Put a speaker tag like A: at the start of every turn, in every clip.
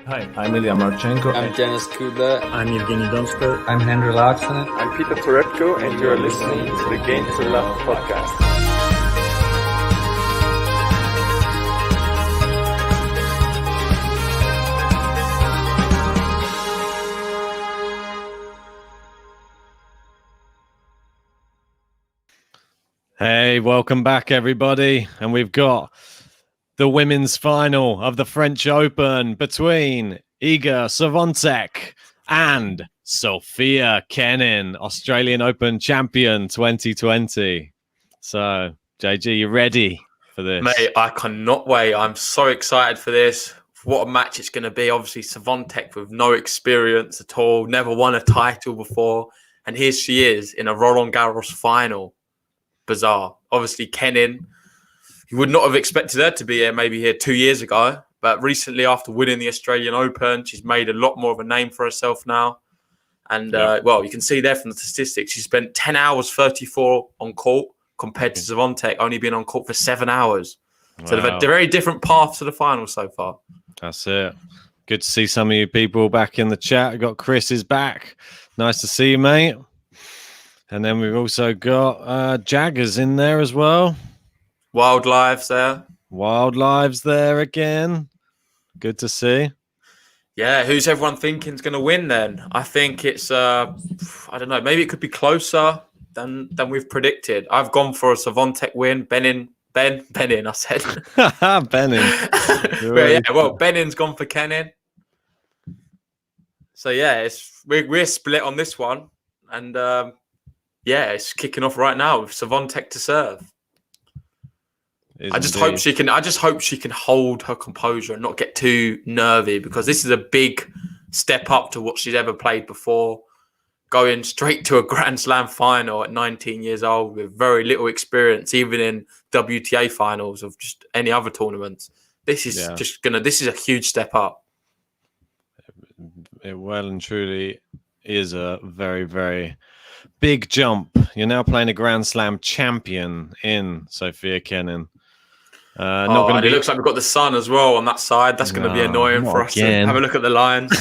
A: Hi, I'm Ilya Marchenko.
B: I'm Janis Kudla.
C: I'm Evgeny Donskoy.
D: I'm Henry Laaksonen.
E: I'm Peter Toretko, and you're listening to the Game to Love podcast.
F: Hey, welcome back, everybody. And we've got the women's final of the French Open between Iga Swiatek and Sofia Kenin, Australian Open champion 2020. So, JG, you ready for this?
B: Mate, I cannot wait. I'm so excited for this. What a match it's going to be. Obviously, Swiatek with no experience at all, never won a title before. And here she is in a Roland Garros final. Bizarre. Obviously, Kenin, you would not have expected her to be here maybe here 2 years ago. But recently, after winning the Australian Open, she's made a lot more of a name for herself now. And, well, you can see there from the statistics, she spent 10 hours 34 on court compared to Swiatek only being on court for 7 hours. Wow. So they've had a very different path to the final so far.
F: That's it. Good to see some of you people back in the chat. We've got Chris is back. Nice to see you, mate. And then we've also got Jaggers in there as well.
B: Wild Lives there.
F: Wild Lives there again. Good to see.
B: Yeah, who's everyone thinking is going to win then? I think it's, I don't know, maybe it could be closer than we've predicted. I've gone for a Swiatek win. Benin, I said.
F: Benin.
B: Yeah, well, Benin's gone for Kenin. So, yeah, we're split on this one. And, yeah, it's kicking off right now with Swiatek to serve. I just hope she can hold her composure and not get too nervy, because this is a big step up to what she's ever played before. Going straight to a Grand Slam final at 19 years old with very little experience, even in WTA finals of just any other tournaments. This is this is a huge step up.
F: It well and truly is a very, very big jump. You're now playing a Grand Slam champion in Sofia Kenin.
B: And it looks like we've got the sun as well on that side. That's going to be annoying for us to have a look at the lines.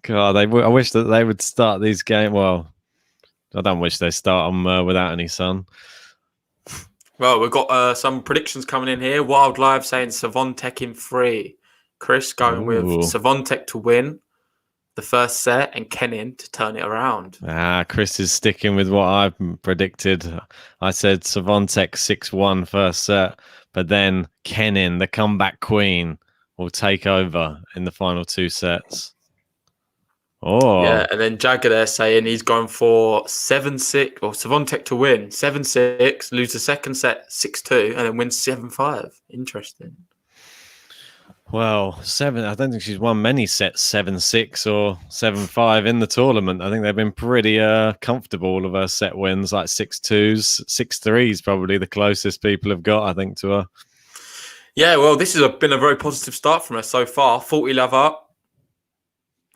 F: God, I wish that they would start these games. Well, I don't wish they start them without any sun.
B: Well, we've got some predictions coming in here. Wild Live saying Swiatek in 3. Chris going with Swiatek to win the first set and Kenin to turn it around.
F: Chris is sticking with what I've predicted. I said Swiatek 6-1 first set, but then Kenin, the comeback queen, will take over in the final 2 sets. Oh,
B: yeah, and then Jagger there saying he's going for 7-6 or Swiatek to win 7-6, lose the second set 6-2, and then win 7-5. Interesting.
F: Well, I don't think she's won many sets 7-6 or 7-5 in the tournament. I think they've been pretty comfortable, all of her set wins, like 6-2s, 6-3s, probably the closest people have got, I think, to her.
B: Yeah, well, this has been a very positive start from her so far. 40 love up.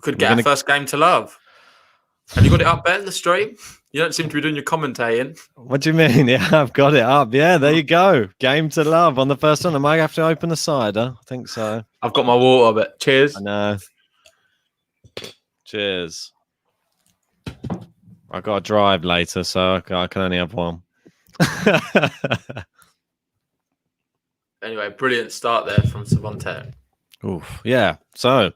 B: Could get our first game to love. Have you got it up there in the stream? You don't seem to be doing your commentating.
F: What do you mean? Yeah, I've got it up. Yeah, there you go. Game to love on the first one. I might have to open the cider. I think so.
B: I've got my water, but cheers.
F: I know. Cheers. I've got to drive later, so I can only have one.
B: Anyway, brilliant start there from Swiatek.
F: Oof. Yeah, so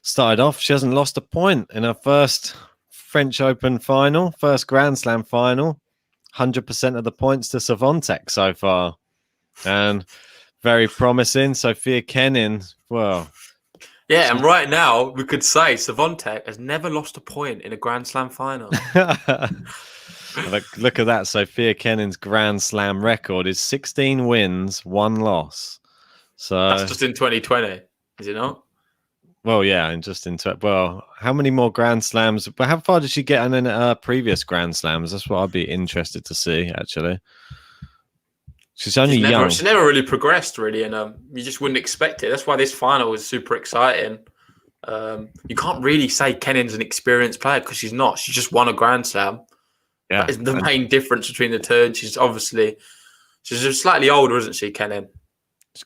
F: started off, she hasn't lost a point in her first French Open final, first Grand Slam final. 100% of the points to Swiatek so far. And very promising. Sofia Kenin, well.
B: Yeah, and right now we could say Swiatek has never lost a point in a Grand Slam final.
F: Look at that. Sofia Kenin's Grand Slam record is 16 wins, 1 loss. So
B: that's just in 2020, is it not?
F: Well, yeah, and just into how many more Grand Slams? But how far did she get in previous Grand Slams? That's what I'd be interested to see, actually. She's young.
B: She's never really progressed, really, and you just wouldn't expect it. That's why this final is super exciting. You can't really say Kenin's an experienced player because she's not. She just won a Grand Slam. Yeah, that is the main difference between the two. And she's just slightly older, isn't she, Kenin?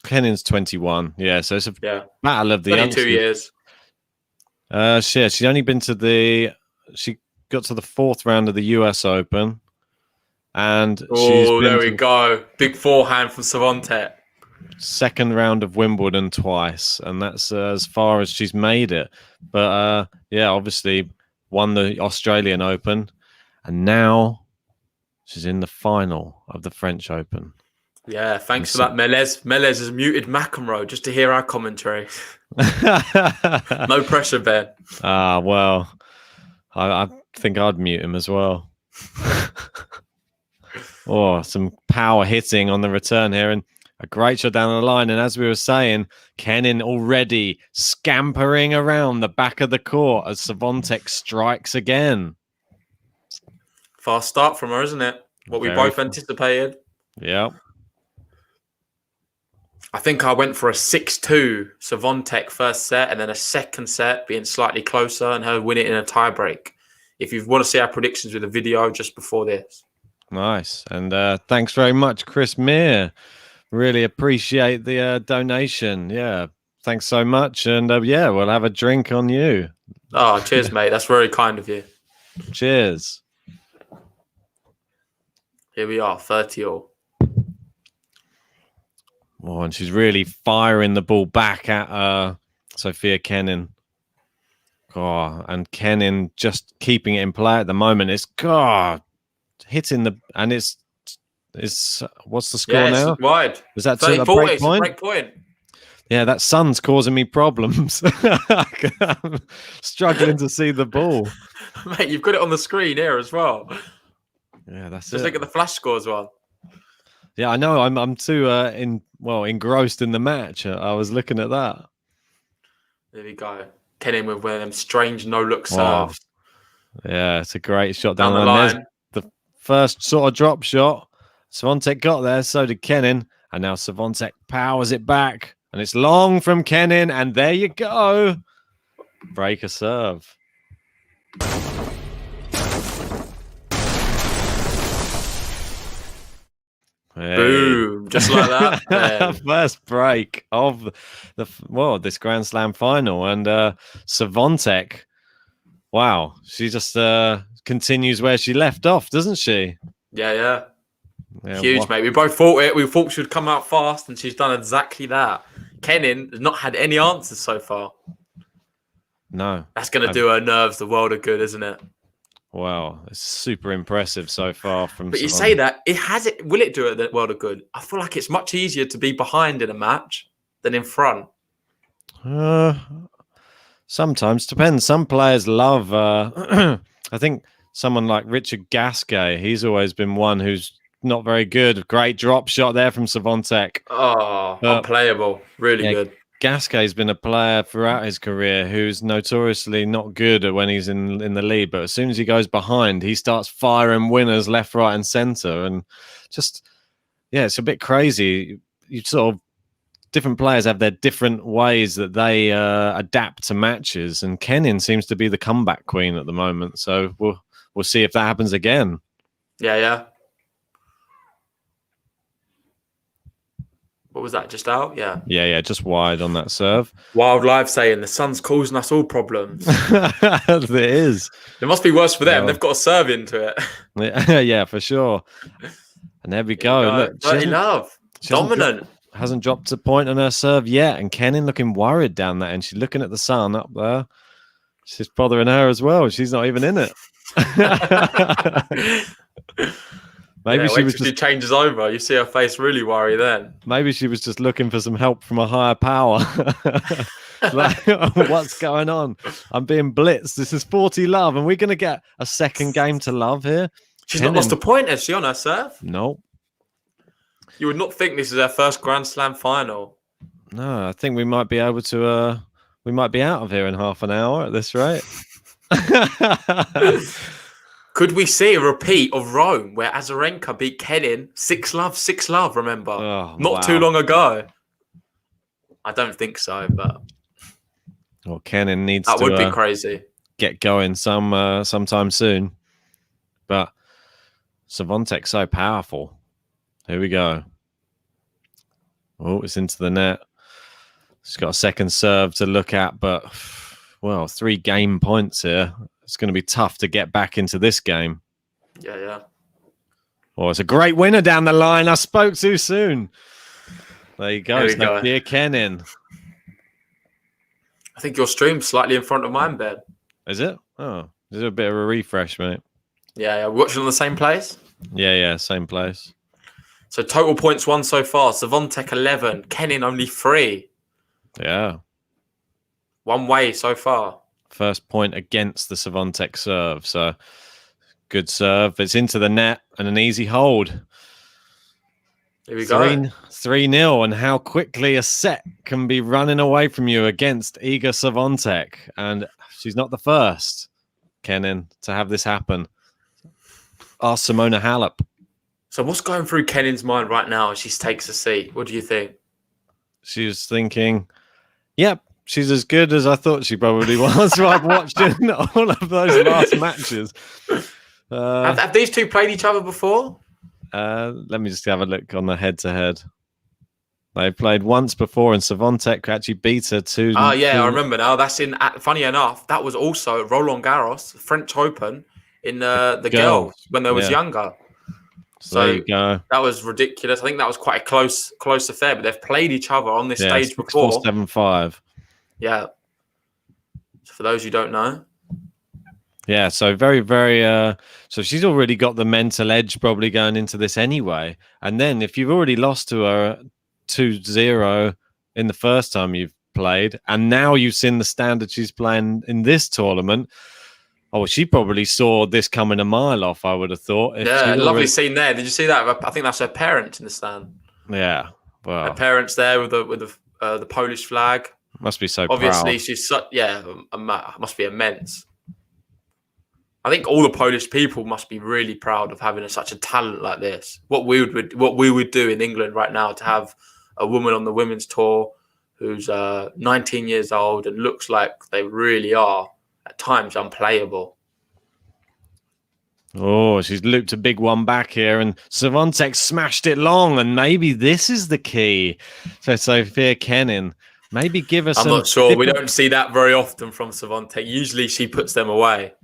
F: Kenin's 21. Yeah, so it's a battle of the
B: 22 years.
F: She's only been to she got to the 4th round of the US Open. And
B: there we go. Big forehand from Swiatek.
F: 2nd round of Wimbledon twice. And that's as far as she's made it. But obviously won the Australian Open. And now she's in the final of the French Open.
B: Yeah, thanks for that, Melez. Melez has muted McEnroe just to hear our commentary. No pressure, Ben.
F: Well, I think I'd mute him as well. Some power hitting on the return here, and a great shot down the line. And as we were saying, Kenin already scampering around the back of the court as Swiatek strikes again.
B: Fast start from her, isn't it? What we both anticipated.
F: Yeah.
B: I think I went for a 6-2 Swiatek first set, and then a second set being slightly closer and her win it in a tiebreak. If you want to see our predictions with a video just before this.
F: Nice. And thanks very much, Chris Meir. Really appreciate the donation. Yeah. Thanks so much. And we'll have a drink on you.
B: Oh, cheers, mate. That's very kind of you.
F: Cheers.
B: Here we are, 30-all.
F: Oh, and she's really firing the ball back at Sofia Kenin. Oh, and Kenin just keeping it in play at the moment. It's hitting and it's what's the score now?
B: It's wide.
F: Is that a break point?
B: Break point?
F: Yeah, that sun's causing me problems. I'm struggling to see the ball.
B: Mate, you've got it on the screen here as well.
F: Yeah, that's
B: Just look at the flash score as well.
F: Yeah, I know. I'm too engrossed in the match. I was looking at that.
B: There we go. Kenin with one of them strange no-look serves.
F: Yeah, it's a great shot down the line. There's the first sort of drop shot. Swiatek got there, so did Kenin. And now Swiatek powers it back. And it's long from Kenin. And there you go. Break a serve. Hey.
B: Boom, just like that.
F: First break of this Grand Slam final. And Swiatek, wow, she just continues where she left off, doesn't she?
B: Yeah. Huge, mate. We both thought it. We thought she would come out fast, and she's done exactly that. Kenin has not had any answers so far.
F: No.
B: That's going to do her nerves the world of good, isn't it?
F: Wow, it's super impressive so far from.
B: But you say that will it do it the world of good? I feel like it's much easier to be behind in a match than in front.
F: Sometimes depends. Some players love. I think someone like Richard Gasquet. He's always been one who's not very good. Great drop shot there from Swiatek.
B: Oh, unplayable. Really good.
F: Gasquet's been a player throughout his career who's notoriously not good at when he's in the lead, but as soon as he goes behind, he starts firing winners left, right, and centre. And just, it's a bit crazy. You sort of different players have their different ways that they adapt to matches, and Kenin seems to be the comeback queen at the moment. So we'll see if that happens again.
B: Yeah. What was that? Just out? Yeah.
F: Yeah, just wide on that serve.
B: Wild Live saying the sun's causing us all problems.
F: It is.
B: It must be worse for them. They've got to serve into it.
F: Yeah, for sure. And there we go. Look,
B: Dirty Love. Dominant.
F: Hasn't dropped a point on her serve yet. And Kenin looking worried down that end. She's looking at the sun up there. She's bothering her as well. She's not even in it. Maybe
B: she changes over. You see her face really worry then.
F: Maybe she was just looking for some help from a higher power. Like, what's going on? I'm being blitzed. This is 40 love. And we're going to get a second game to love here.
B: She's not lost a point, has she, on her serve?
F: No.
B: You would not think this is her first Grand Slam final.
F: No, I think we might be able to... we might be out of here in half an hour at this rate.
B: Could we see a repeat of Rome where Azarenka beat Kenin 6-love, remember? Not too long ago. I don't think so, but...
F: Well, Kenin needs
B: that would be crazy.
F: Get going sometime soon. But Swiatek's so powerful. Here we go. Oh, it's into the net. She's got a second serve to look at, but, well, 3 game points here. It's going to be tough to get back into this game.
B: Yeah.
F: Oh, it's a great winner down the line. I spoke too soon. There you go. Sofia Kenin.
B: I think your stream's slightly in front of mine, Ben.
F: Is it? Oh, there's a bit of a refresh, mate.
B: Yeah. We're watching on the same place?
F: Yeah, same place.
B: So total points won so far. Swiatek 11, Kenin only 3.
F: Yeah.
B: One way so far.
F: First point against the Swiatek serve. So good serve. It's into the net and an easy hold.
B: Here we go.
F: 3-0, and how quickly a set can be running away from you against Iga Swiatek. And she's not the first, Kenin, to have this happen. Ask Simona Halep.
B: So what's going through Kenin's mind right now as she takes a seat? What do you think?
F: She was thinking, yep, she's as good as I thought she probably was. So I've watched in all of those last matches.
B: Have these two played each other before?
F: Let me just have a look on the head-to-head. They played once before, and Swiatek actually beat her 2.
B: Oh, yeah, I remember now. That's in. Funny enough, that was also Roland Garros, the French Open, in the girls when they was younger.
F: So there you go.
B: That was ridiculous. I think that was quite a close affair, but they've played each other on this stage before.
F: 6-4, 7-5.
B: Yeah. So for those who don't know.
F: Yeah, so very, very... so she's already got the mental edge probably going into this anyway. And then if you've already lost to her 2-0 in the first time you've played, and now you've seen the standard she's playing in this tournament... Oh, she probably saw this coming a mile off, I would have thought.
B: Lovely scene there. Did you see that? I think that's her parents in the stand.
F: Yeah, well,
B: her parents there with the Polish flag.
F: Must be so
B: obviously
F: proud.
B: She's such must be immense. I think all the Polish people must be really proud of having such a talent like this. What we would do in England right now to have a woman on the women's tour who's 19 years old and looks like they really are. At times unplayable.
F: Oh, she's looped a big one back here, and Swiatek smashed it long, and maybe this is the key. So Sofia Kenin, maybe give us.
B: I'm not sure. We don't see that very often from Swiatek. Usually, she puts them away.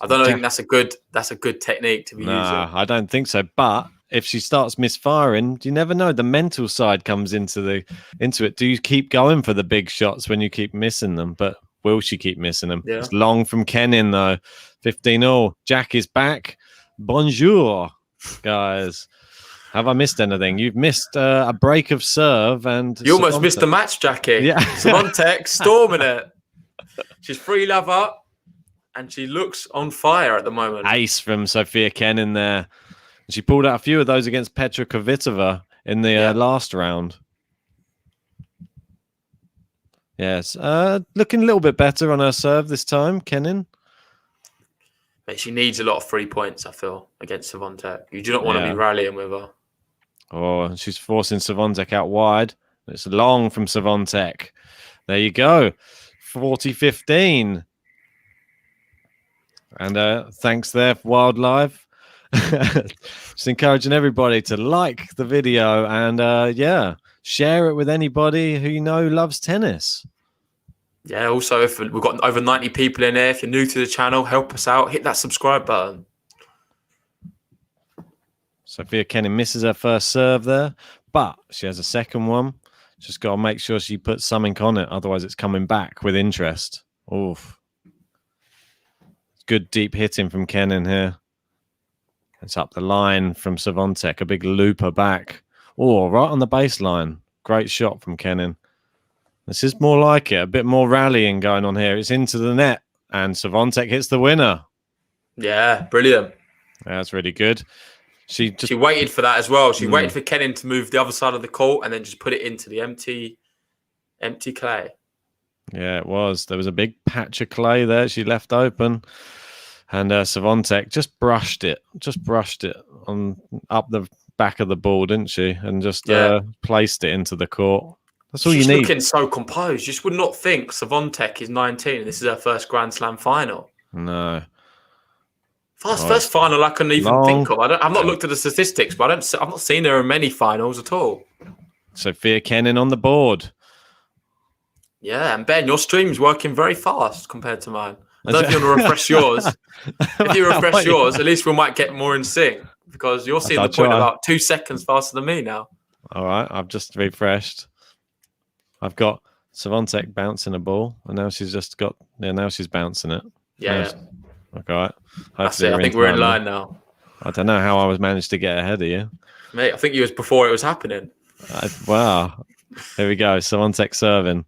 B: I don't think that's a good technique to be using.
F: I don't think so. But if she starts misfiring, you never know. The mental side comes into it. Do you keep going for the big shots when you keep missing them? But will she keep missing them? Yeah. It's long from Kenin, though. 15-0. Jack is back. Bonjour, guys. Have I missed anything? You've missed a break of serve. And
B: you almost missed the match, Jackie.
F: Yeah.
B: Swiatek storming it. She's 3-love up, and she looks on fire at the moment.
F: Ace from Sofia Kenin there. She pulled out a few of those against Petra Kvitova in the last round. Yes, looking a little bit better on her serve this time, Kenin.
B: But she needs a lot of 3 points, I feel, against Swiatek. You do not want to be rallying with her.
F: Oh, she's forcing Swiatek out wide. It's long from Swiatek. There you go. 40-15. And thanks there for Wildlife. Just encouraging everybody to like the video and, share it with anybody who you know loves tennis.
B: Yeah, also, if we've got over 90 people in there, if you're new to the channel, help us out. Hit that subscribe button.
F: Sofia Kenin misses her first serve there, but she has a second one. Just got to make sure she puts something on it. Otherwise, it's coming back with interest. Oof. Good deep hitting from Kenin here. It's up the line from Swiatek. A big looper back. Oh, right on the baseline. Great shot from Kenin. This is more like it. A bit more rallying going on here. It's into the net. And Swiatek hits the winner.
B: Yeah, brilliant.
F: That's really good. She
B: waited for that as well. She waited for Kenin to move the other side of the court and then just put it into the empty clay.
F: Yeah, it was. There was a big patch of clay there she left open. And Swiatek just brushed it on up the back of the ball, didn't she? And just placed it into the court. That's all you need.
B: She's looking so composed. You just would not think Swiatek is 19 and this is her first Grand Slam final.
F: No.
B: First final I couldn't even think of. I've not looked at the statistics, but I've not seen her in many finals at all.
F: Sofia Kenin on the board.
B: Yeah, and Ben, your stream's working very fast compared to mine. I don't know if you want to refresh yours. If you refresh yours, at least we might get more in sync because you're seeing the point about 2 seconds faster than me now.
F: All right, I've just refreshed. I've got Swiatek bouncing a ball, and now she's just got. Yeah, now she's bouncing it.
B: Yeah.
F: Okay.
B: That's it. I think we're in line now.
F: I don't know how I was managed to get ahead of you,
B: mate. I think you was before it was happening.
F: Wow. Here we go. Swiatek serving.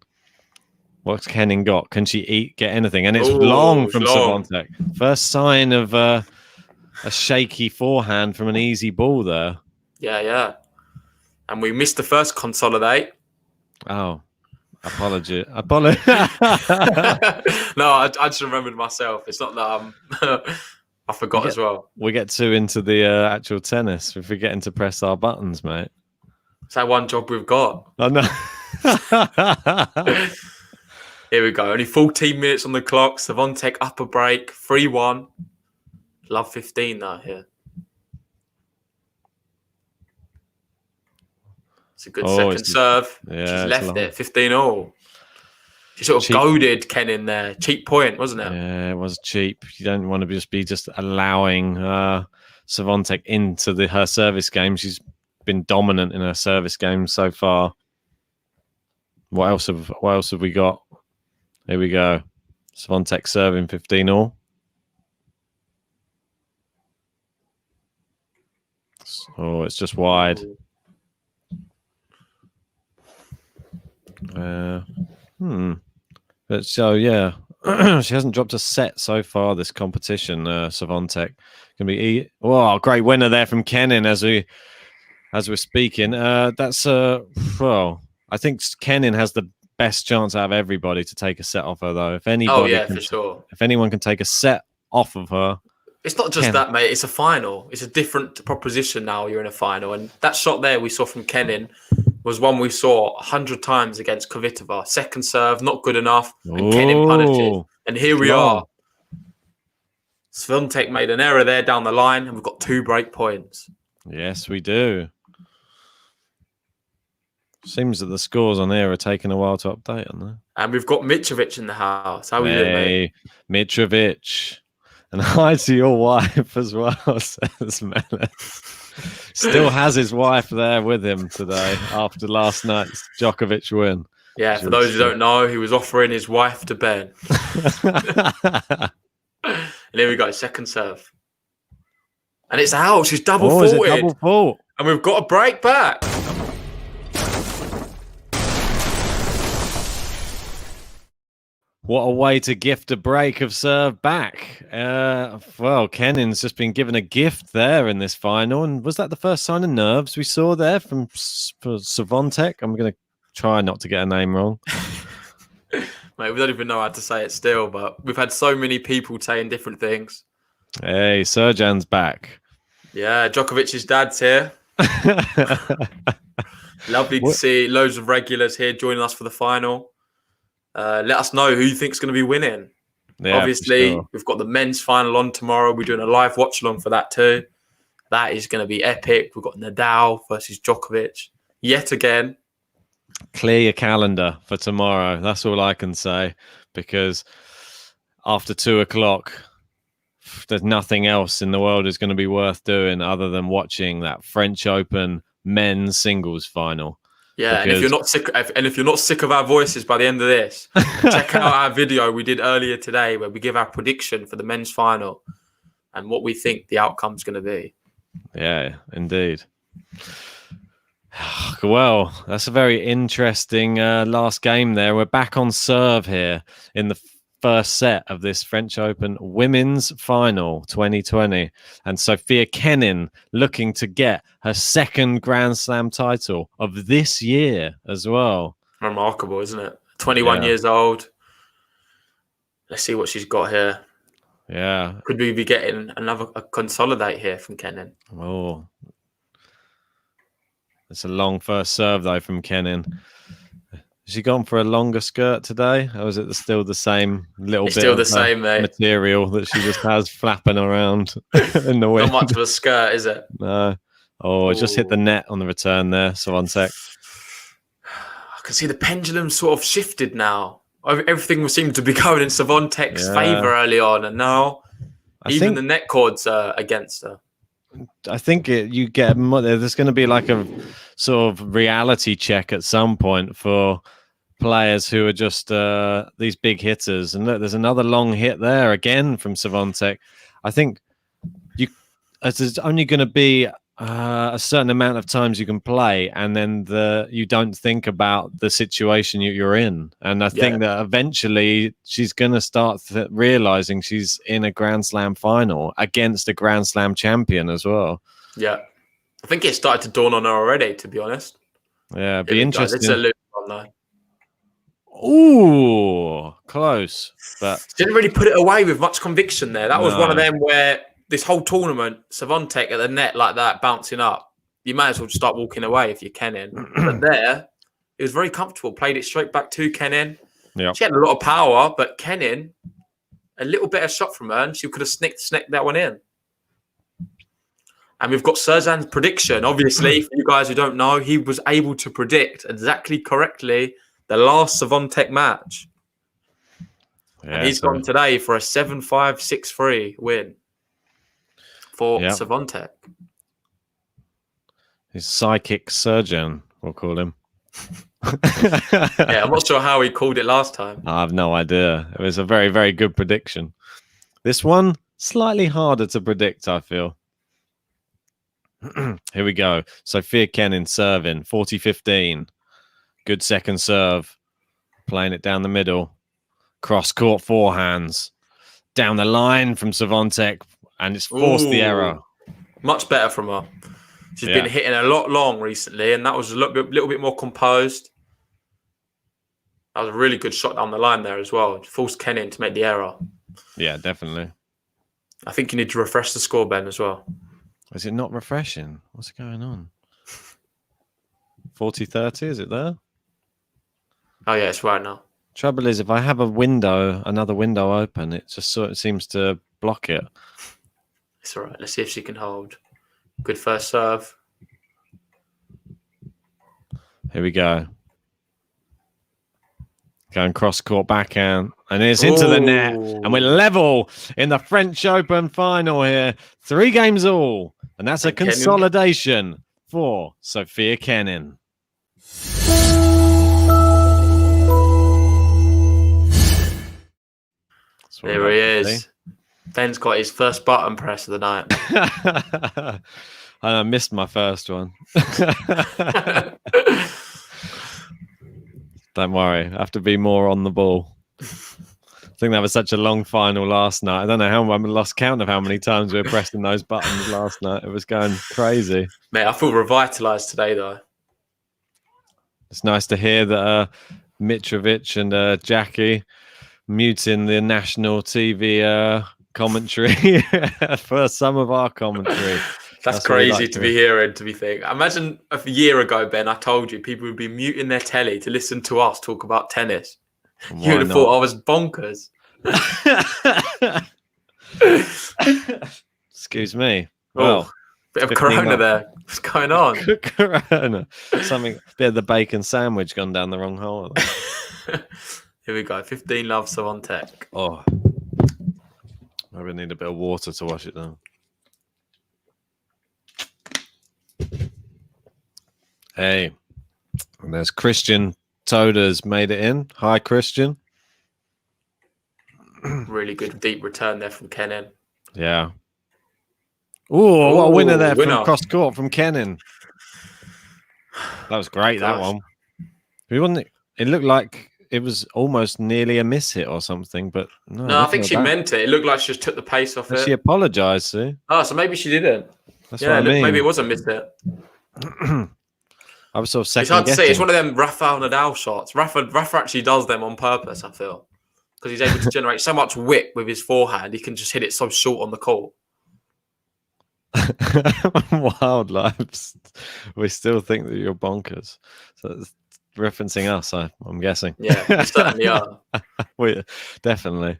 F: What's Kenin got? Can she get anything? And it's long from Swiatek. First sign of a shaky forehand from an easy ball there.
B: Yeah. And we missed the first consolidate.
F: Oh, apology.
B: No, I just remembered myself. It's not that I forgot as well.
F: We get too into the actual tennis. We're forgetting to press our buttons, mate.
B: It's that one job we've got.
F: I know.
B: Here we go. Only 14 minutes on the clock. Swiatek upper break. 3-1. Love 15 though here. It's a good second serve.
F: Yeah,
B: she's left it. 15-all. She sort of goaded Kenin there. Cheap point, wasn't it?
F: Yeah, it was cheap. You don't want to be allowing Swiatek into her service game. She's been dominant in her service game so far. What else have we got? Here we go. Swiatek serving 15-all. Oh, it's just wide. But so yeah, she hasn't dropped a set so far this competition. Swiatek can be. Great winner there from Kenin as we're speaking. That's well, I think Kenin has the best chance out of everybody to take a set off her though. If anybody,
B: for sure.
F: If anyone can take a set off of her.
B: It's not just that, mate. It's a final. It's a different proposition now. You're in a final. And that shot there we saw from Kenin was one we saw 100 times against Kvitova. Second serve, not good enough. And Kenin punishes. And here we are. Swiatek made an error there down the line. And we've got 2 break points.
F: Yes, we do. Seems that the scores on here are taking a while to update on there.
B: And we've got Mitrovic in the house. How are we doing, mate?
F: Mitrovic. And hi to your wife as well, says Melis. Still has his wife there with him today after last night's Djokovic win.
B: Yeah, for those who don't know, he was offering his wife to Ben. And here we go, second serve. And it's out. She's double faulted.
F: Double fault.
B: And we've got a break back.
F: What a way to gift a break of serve back. Well, Kenin's just been given a gift there in this final. And was that the first sign of nerves we saw there for Swiatek? I'm going to try not to get a name wrong.
B: Mate, we don't even know how to say it still, but we've had so many people saying different things.
F: Hey, Serjan's back.
B: Yeah, Djokovic's dad's here. Lovely to see loads of regulars here joining us for the final. Let us know who you think's going to be winning. Yeah, obviously, we've got the men's final on tomorrow. We're doing a live watch along for that too. That is going to be epic. We've got Nadal versus Djokovic yet again.
F: Clear your calendar for tomorrow. That's all I can say, because after 2:00, there's nothing else in the world is going to be worth doing other than watching that French Open men's singles final.
B: Yeah, and if you're not sick of our voices by the end of this, check out our video we did earlier today where we give our prediction for the men's final and what we think the outcome's going to be.
F: Yeah, indeed. Well, that's a very interesting last game there. We're back on serve here in the first set of this French Open Women's Final 2020. And Sofia Kenin looking to get her second Grand Slam title of this year as well.
B: Remarkable, isn't it? 21 years old. Let's see what she's got here.
F: Yeah.
B: Could we be getting a consolidate here from Kenin?
F: Oh. It's a long first serve, though, from Kenin. Has she gone for a longer skirt today, or is it still the same little bit
B: still the same, mate.
F: Material that she just has flapping around in the wind?
B: Not much of a skirt, is it?
F: No. Oh, it just hit the net on the return there. So one sec.
B: can see the pendulum sort of shifted now. Everything seemed to be going in Swiatek's favour early on, and now even the net chords are against her.
F: I think you get there's going to be like a sort of reality check at some point for players who are just these big hitters. And look, there's another long hit there again from Swiatek. I think there's only going to be a certain amount of times you can play, and then you don't think about the situation you're in. And I think that eventually she's going to start realizing she's in a Grand Slam final against a Grand Slam champion as well.
B: Yeah, I think it started to dawn on her already, to be honest.
F: Yeah, it'd be interesting.
B: It's a loose one, though.
F: Ooh, close. But
B: she didn't really put it away with much conviction there. That was one of them where this whole tournament, Swiatek at the net like that, bouncing up, you may as well just start walking away if you're Kenin. But there, it was very comfortable. Played it straight back to Kenin. Yep. She had a lot of power, but Kenin, a little better shot from her, and she could have sneaked that one in. And we've got Serzan's prediction. Obviously, for you guys who don't know, he was able to predict exactly correctly the last Swiatek match. Yeah, and he's gone today for a 7-5, 6-3 win for Swiatek.
F: His psychic surgeon, we'll call him.
B: I'm not sure how he called it last time.
F: I have no idea. It was a very, very good prediction. This one, slightly harder to predict, I feel. Here we go. Sofia Kenin serving, 40-15. Good second serve. Playing it down the middle. Cross-court forehands. Down the line from Swiatek. And it's forced the error.
B: Much better from her. She's been hitting a lot long recently, and that was a little bit more composed. That was a really good shot down the line there as well. It forced Kenin to make the error.
F: Yeah, definitely.
B: I think you need to refresh the score, Ben, as well.
F: Is it not refreshing? What's going on? 40-30, is it there?
B: Oh, yeah, it's right now.
F: Trouble is, if I have another window open, it just sort of seems to block it.
B: It's all right. Let's see if she can hold. Good first serve.
F: Here we go. Going cross-court backhand. And it's into the net. And we're level in the French Open final here. 3 games all. And that's a consolidation for Sofia Kenin.
B: There he is. Ben's got his first button press of the night.
F: I missed my first one. Don't worry. I have to be more on the ball. I think that was such a long final last night. I don't know how I lost count of how many times we were pressing those buttons last night. It was going crazy.
B: Mate, I feel revitalised today, though.
F: It's nice to hear that Mitrovic and Jackie muting the national TV commentary for some of our commentary.
B: That's crazy to be hearing, to be thinking. Imagine a year ago, Ben, I told you people would be muting their telly to listen to us talk about tennis. You would have thought I was bonkers.
F: Excuse me.
B: Well, bit of corona there. What's going on?
F: Corona. Something, bit of the bacon sandwich gone down the wrong hole.
B: Here we go. 15 love Swiatek.
F: Oh, I would need a bit of water to wash it down. Hey, and there's Christian Toder's made it in. Hi, Christian.
B: Really good deep return there from Kenin.
F: Yeah. Oh, what a winner there from cross court from Kenin. That was great, that one. It looked like it was almost nearly a miss hit or something, but
B: no, I think she meant it. It looked like she just took the pace off it.
F: She apologized, see?
B: Oh, so maybe she didn't.
F: That's what I mean.
B: Maybe it was a miss hit.
F: I was sort of second
B: It's hard to
F: guessing.
B: say. It's one of them Rafael Nadal shots. Rafa actually does them on purpose, I feel. Because he's able to generate so much whip with his forehand, he can just hit it so short on the court.
F: Wildlife. We still think that you're bonkers. So it's referencing us, I'm guessing.
B: Yeah, we certainly are.
F: We definitely.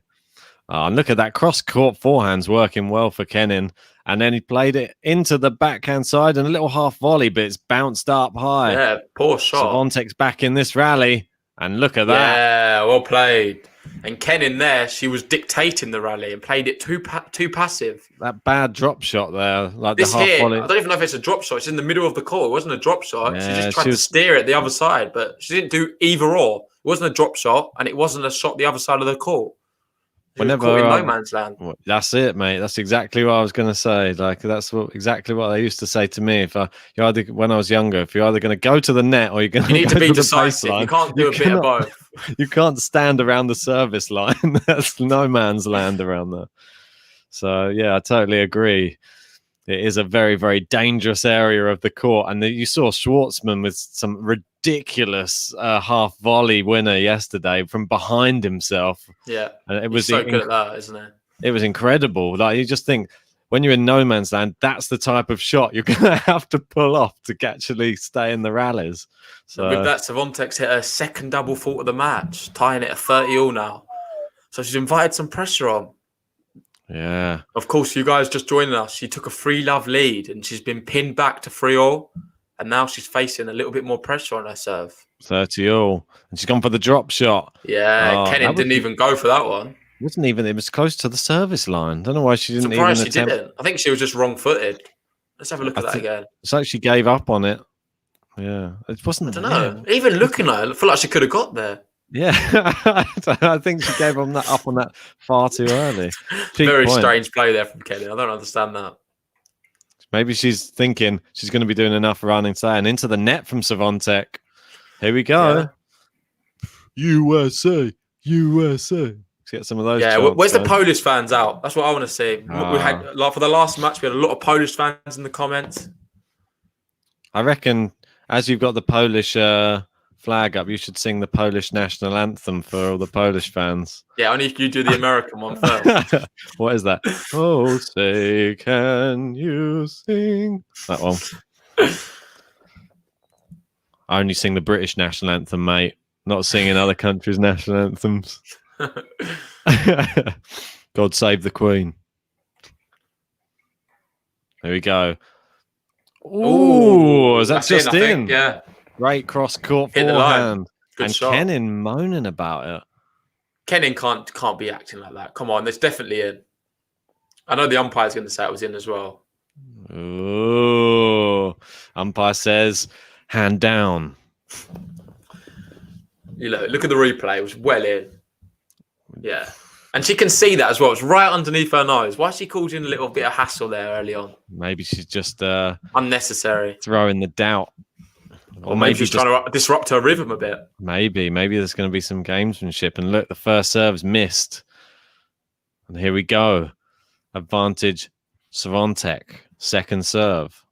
F: Oh, and look at that cross-court forehands working well for Kenin. And then he played it into the backhand side and a little half volley, but it's bounced up high.
B: Yeah, poor shot.
F: Swiatek's back in this rally. And look at that.
B: Yeah, well played. And Kenin there, she was dictating the rally and played it too passive.
F: That bad drop shot there. Like
B: This
F: the half
B: here,
F: volley.
B: I don't even know if it's a drop shot. It's in the middle of the court. It wasn't a drop shot.
F: Yeah,
B: she just tried to steer it the other side, but she didn't do either or. It wasn't a drop shot, and it wasn't a shot the other side of the court.
F: Whenever
B: caught in no man's land.
F: That's it, mate. That's exactly what I was going to say. Like that's exactly what they used to say to me. When I was younger, if you're either going to go to the net or you're going
B: you need to be
F: the
B: decisive.
F: baseline,
B: you can't do a bit of both.
F: You can't stand around the service line. That's no man's land around there. So yeah, I totally agree. It is a very, very dangerous area of the court, and you saw Schwartzman with some ridiculous half volley winner yesterday from behind himself.
B: Yeah,
F: and it was
B: so good at that, isn't it?
F: It was incredible. Like you just think when you're in no man's land, that's the type of shot you're going to have to pull off to actually stay in the rallies. So
B: with that, Swiatek's hit her second double fault of the match, tying it at 30-all now. So she's invited some pressure on.
F: Yeah.
B: Of course, you guys just joining us. She took a 3-love lead and she's been pinned back to 3-all. And now she's facing a little bit more pressure on her serve.
F: 30-all. And she's gone for the drop shot.
B: Yeah, Kenin didn't even go for that one.
F: It was close to the service line. Don't know why she didn't
B: Surprised
F: even
B: she
F: attempt.
B: didn't. I think she was just wrong-footed. Let's have a look at that again.
F: It's like she gave up on it. Yeah. It wasn't.
B: I don't know. Yeah. Even looking at her, I feel like she could have got there.
F: Yeah. I think she gave up on that far too early.
B: Very strange play there from Kenin. I don't understand that.
F: Maybe she's thinking she's going to be doing enough running today, and into the net from Swiatek. Here we go. Yeah. USA. Let's get some of those.
B: Yeah,
F: chants,
B: where's the
F: guys.
B: Polish fans out? That's what I want to see. We had for the last match, we had a lot of Polish fans in the comments.
F: I reckon as you've got the Polish flag up, you should sing the Polish national anthem for all the Polish fans.
B: Yeah, only if you do the American one first.
F: What is that? Oh, say, can you sing? That one. I only sing the British national anthem, mate. Not singing other countries' national anthems. God save the Queen. There we go. Ooh, is that just in?
B: Yeah.
F: Great cross-court
B: Hit the
F: forehand.
B: Good
F: and
B: shot.
F: Kenin moaning about it.
B: Kenin can't be acting like that. Come on, it's definitely in. I know the umpire's going to say it was in as well.
F: Ooh. Umpire says, hand down.
B: Look at the replay. It was well in. Yeah. And she can see that as well. It's right underneath her nose. Why she called in a little bit of hassle there early on?
F: Maybe she's just
B: unnecessary.
F: Throwing the doubt.
B: Or maybe she's trying to disrupt her rhythm a bit.
F: Maybe there's going to be some gamesmanship. And look, the first serve's missed. And here we go. Advantage Swiatek. Second serve.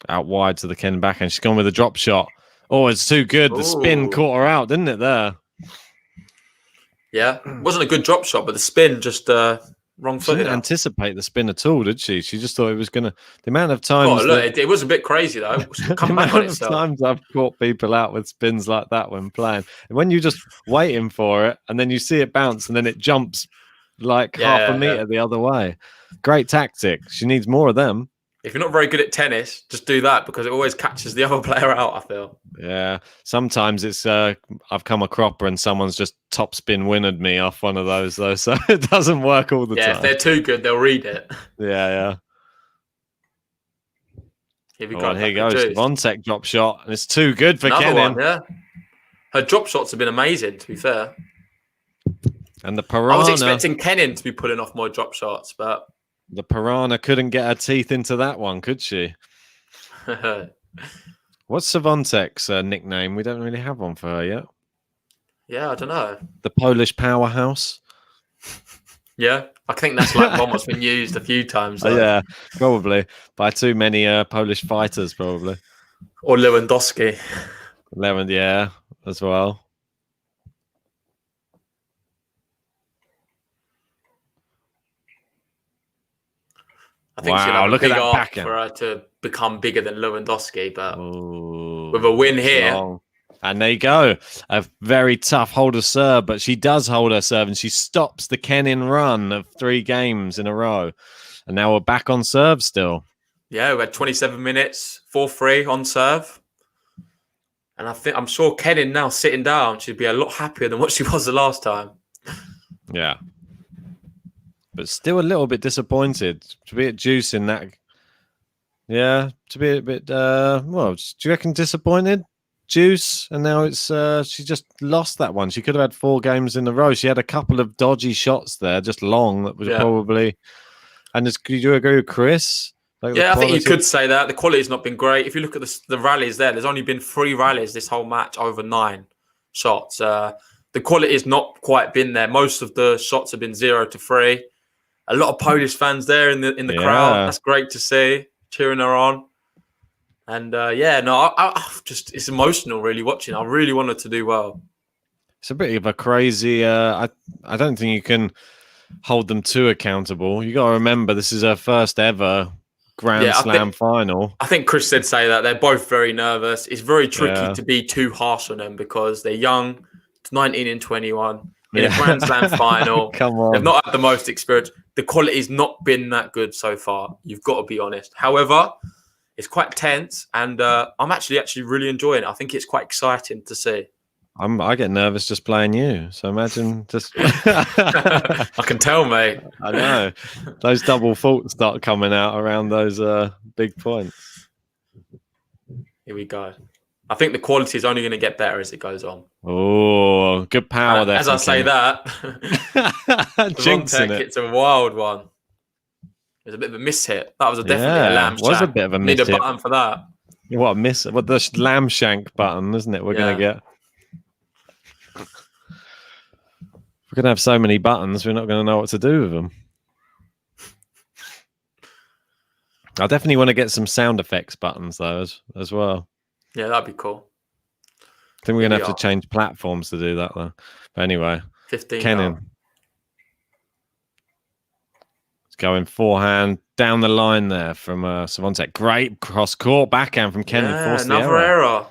F: Out wide to the Kenin backhand. She's gone with a drop shot. Oh, it's too good. The spin caught her out, didn't it, there?
B: Yeah. It wasn't a good drop shot, but the spin just wrong
F: She
B: footed.
F: didn't anticipate the spin at all, did she? She just thought it was going to... The amount of times...
B: Oh, look, it was a bit crazy, though. Come back on itself.
F: Times I've caught people out with spins like that when playing. And when you're just waiting for it, and then you see it bounce, and then it jumps like half a meter the other way. Great tactic. She needs more of them.
B: If you're not very good at tennis, just do that because it always catches the other player out, I feel.
F: Yeah. Sometimes it's I've come a cropper and someone's just top spin winnered me off one of those, though. So it doesn't work all the time.
B: Yeah, if they're too good, they'll read it.
F: Yeah.
B: Here we go.
F: Here goes. Swiatek drop shot. And it's too good for Kenin.
B: Yeah. Her drop shots have been amazing, to be fair.
F: And the Piranha...
B: I was expecting Kenin to be pulling off more drop shots, but...
F: The Piranha couldn't get her teeth into that one, could she? What's Swiatek's nickname? We don't really have one for her yet.
B: Yeah, I don't know.
F: The Polish powerhouse?
B: Yeah, I think that's like one that's been used a few times.
F: Yeah, probably. By too many Polish fighters, probably.
B: Or Lewandowski.
F: Yeah, as well.
B: I think she'll have a
F: look at
B: big
F: that
B: arc
F: backhand.
B: for her to become bigger than Lewandowski, but with a win here,
F: And there you go. A very tough hold of serve, but she does hold her serve and she stops the Kenin run of 3 games in a row. And now we're back on serve still.
B: Yeah, we had 27 minutes, 4-3 on serve. And I'm sure Kenin now sitting down, she'd be a lot happier than what she was the last time.
F: Yeah. But still a little bit disappointed to be at Juice in that. Yeah, to be a bit, well, do you reckon disappointed? Juice, and now it's she just lost that one. She could have had 4 games in a row. She had a couple of dodgy shots there, just long, that was probably. And could you agree with Chris? Like
B: I think you could say that the quality's not been great. If you look at the rallies there's only been 3 rallies this whole match over 9 shots. The quality has not quite been there. Most of the shots have been 0-3. A lot of Polish fans there in the crowd. That's great to see, cheering her on. And I just, it's emotional really watching. I really wanted to do well.
F: It's a bit of a crazy. I don't think you can hold them too accountable. You got to remember this is her first ever Grand Slam final.
B: I think Chris did say that they're both very nervous. It's very tricky to be too harsh on them because they're young, 19 and 21 in a Grand Slam final.
F: Come on,
B: they've not had the most experience. The quality's not been that good so far. You've got to be honest. However, it's quite tense, and I'm actually really enjoying it. I think it's quite exciting to see.
F: I get nervous just playing you. So imagine just.
B: I can tell, mate.
F: I know those double faults start coming out around those big points.
B: Here we go. I think the quality is only going to get better as it goes on.
F: Oh, good power there.
B: As I say that,
F: jinxing it.
B: It's a wild one. There's a bit of a miss hit. That was definitely a lamb shank.
F: Was a bit of a miss hit.
B: Need a button for that.
F: What a miss! What the lamb shank button, isn't it? We're going to get. We're going to have so many buttons, we're not going to know what to do with them. I definitely want to get some sound effects buttons, though, as well. Yeah,
B: that'd be cool.
F: I think we're going to have to change platforms to do that, though. But anyway,
B: 15.
F: Kenin. It's going forehand down the line there from Swiatek. Great cross-court backhand from Kenin.
B: Yeah, another error.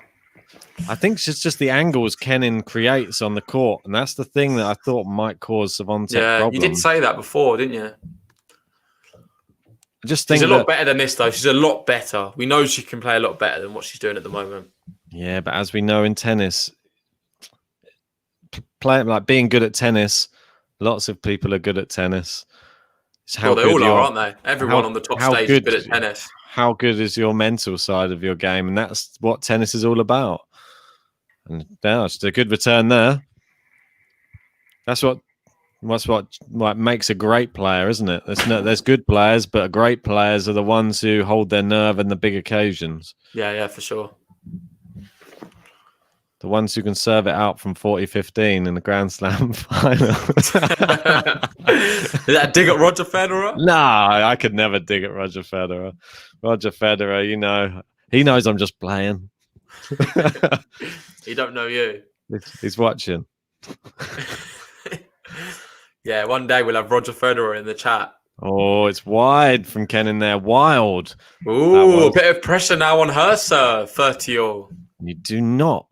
F: I think it's just the angles Kenin creates on the court, and that's the thing that I thought might cause Swiatek problems.
B: You did say that before, didn't you?
F: I just think
B: she's a lot better than this, though. She's a lot better. We know she can play a lot better than what she's doing at the moment.
F: Yeah, but as we know in tennis, being good at tennis, lots of people are good at tennis.
B: Well, they all are, aren't they? Everyone on the top stage is good at tennis.
F: How good is your mental side of your game? And that's what tennis is all about. And now it's a good return there. That's what makes a great player, isn't it? There's good players, but great players are the ones who hold their nerve in the big occasions.
B: Yeah, for sure.
F: The ones who can serve it out from 40-15 in the Grand Slam final.
B: Is that a dig at Roger Federer?
F: No, I could never dig at Roger Federer. Roger Federer, he knows I'm just playing.
B: He don't know you.
F: He's watching.
B: Yeah, one day we'll have Roger Federer in the chat.
F: Oh, it's wide from Kenin there. Wild.
B: Ooh, a bit of pressure now on her serve. 30-all.
F: You do not